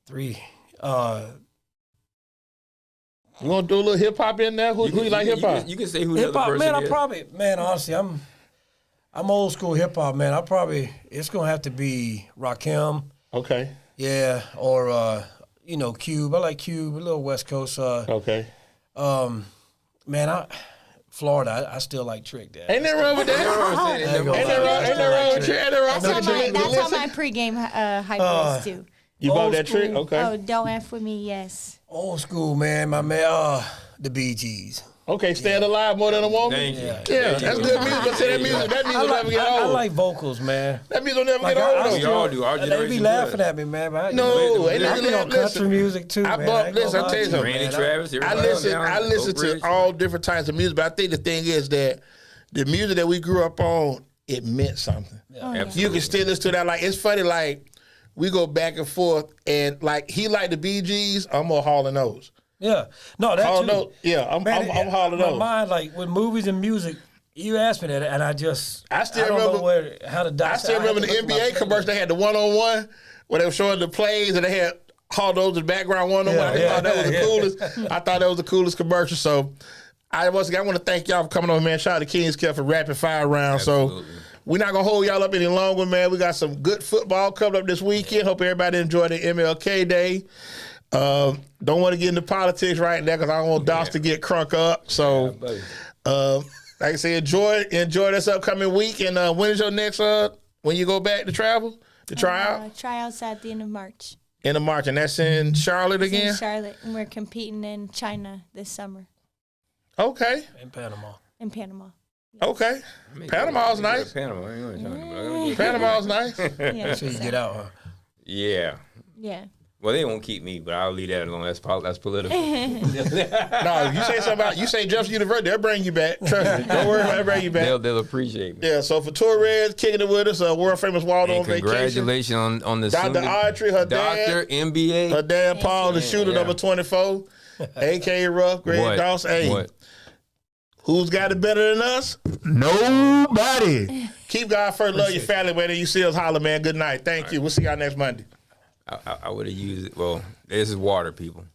3. You want to do a little hip hop in there? Who you like hip hop? You can say who the Hip other hop, person man. is. Honestly, I'm old school hip hop, man. It's gonna have to be Rakim, Okay. yeah, or Cube. I like Cube, a little West Coast. Okay. Man, Florida. I still like Trick Dad. Ain't nothing wrong with that. Ain't nothing wrong with Trick. Ain't nothing wrong That's with how Trick. my pregame hype was too. You bought Old that Trick? school. Okay. Oh, don't F with me, yes. Old school, man. My man, the Bee Gees. Okay, staying alive more than a woman. Thank you. Yeah, that's good music. But say that music will never get I old. like vocals, man. That music will never Like, get I old. We though. all do. Our They generation be does. laughing at me, man. But No, I ain't be on country music too, I man. bump- ain't gonna listen, I lie tell you to something. Randy man. Travis. I everybody listen. down, I listen Oak to Ridge. all different types of music, but I think the thing is that the music that we grew up on, it meant something. Oh, yeah. You can still listen to that. Like it's funny. Like we go back and forth, and like he like the Bee Gees, I'm more Hall and Oates. Yeah, no, that Hall too. and Oates, yeah, I'm Hall and My Oates. mind, like with movies and music, you asked me that, and I still remember- don't know how to dissect. I still remember the NBA commercial. They had the 1-on-1 where they were showing the plays, and they had Hall and Oates in the background 1-on-1. I thought that was the coolest. I thought that was the coolest commercial. So I want to thank y'all for coming over, man. Shout out to Kings Kept for rapid fire round. Absolutely. So we're not gonna hold y'all up any longer, man. We got some good football coming up this weekend. Hope everybody enjoyed the MLK Day. Don't want to get into politics right now because I don't want Doss to get crunk up. So, like I say, enjoy this upcoming week. And when is your next when you go back to travel to try out? Tryouts at the end of March. End of March, and that's in Charlotte again. In Charlotte, and we're competing in China this summer. Okay. In Panama. In Panama. Okay. Panama's nice. Panama's nice. Yeah. So you get out, huh? Yeah. Yeah. Well, they won't keep me, but I'll leave that alone. That's political. No, you say something about Jefferson University, they'll bring you back. Trust me. Don't worry about it, they'll bring you back. They'll appreciate me. Yeah, so for Torres kicking it with us, world famous Waldo on vacation. Congratulations on the Dr. Autry, her Doctor, dad. MBA. Her dad, Paul, the shooter, number 24. A.K.A. Ruff, Greg Doss. Hey, who's got it better than us? Nobody. Keep God first. Love your family. Whether you see us, holler, man. Good night. Thank you. We'll see y'all next Monday. I would have used it. Well, this is water, people.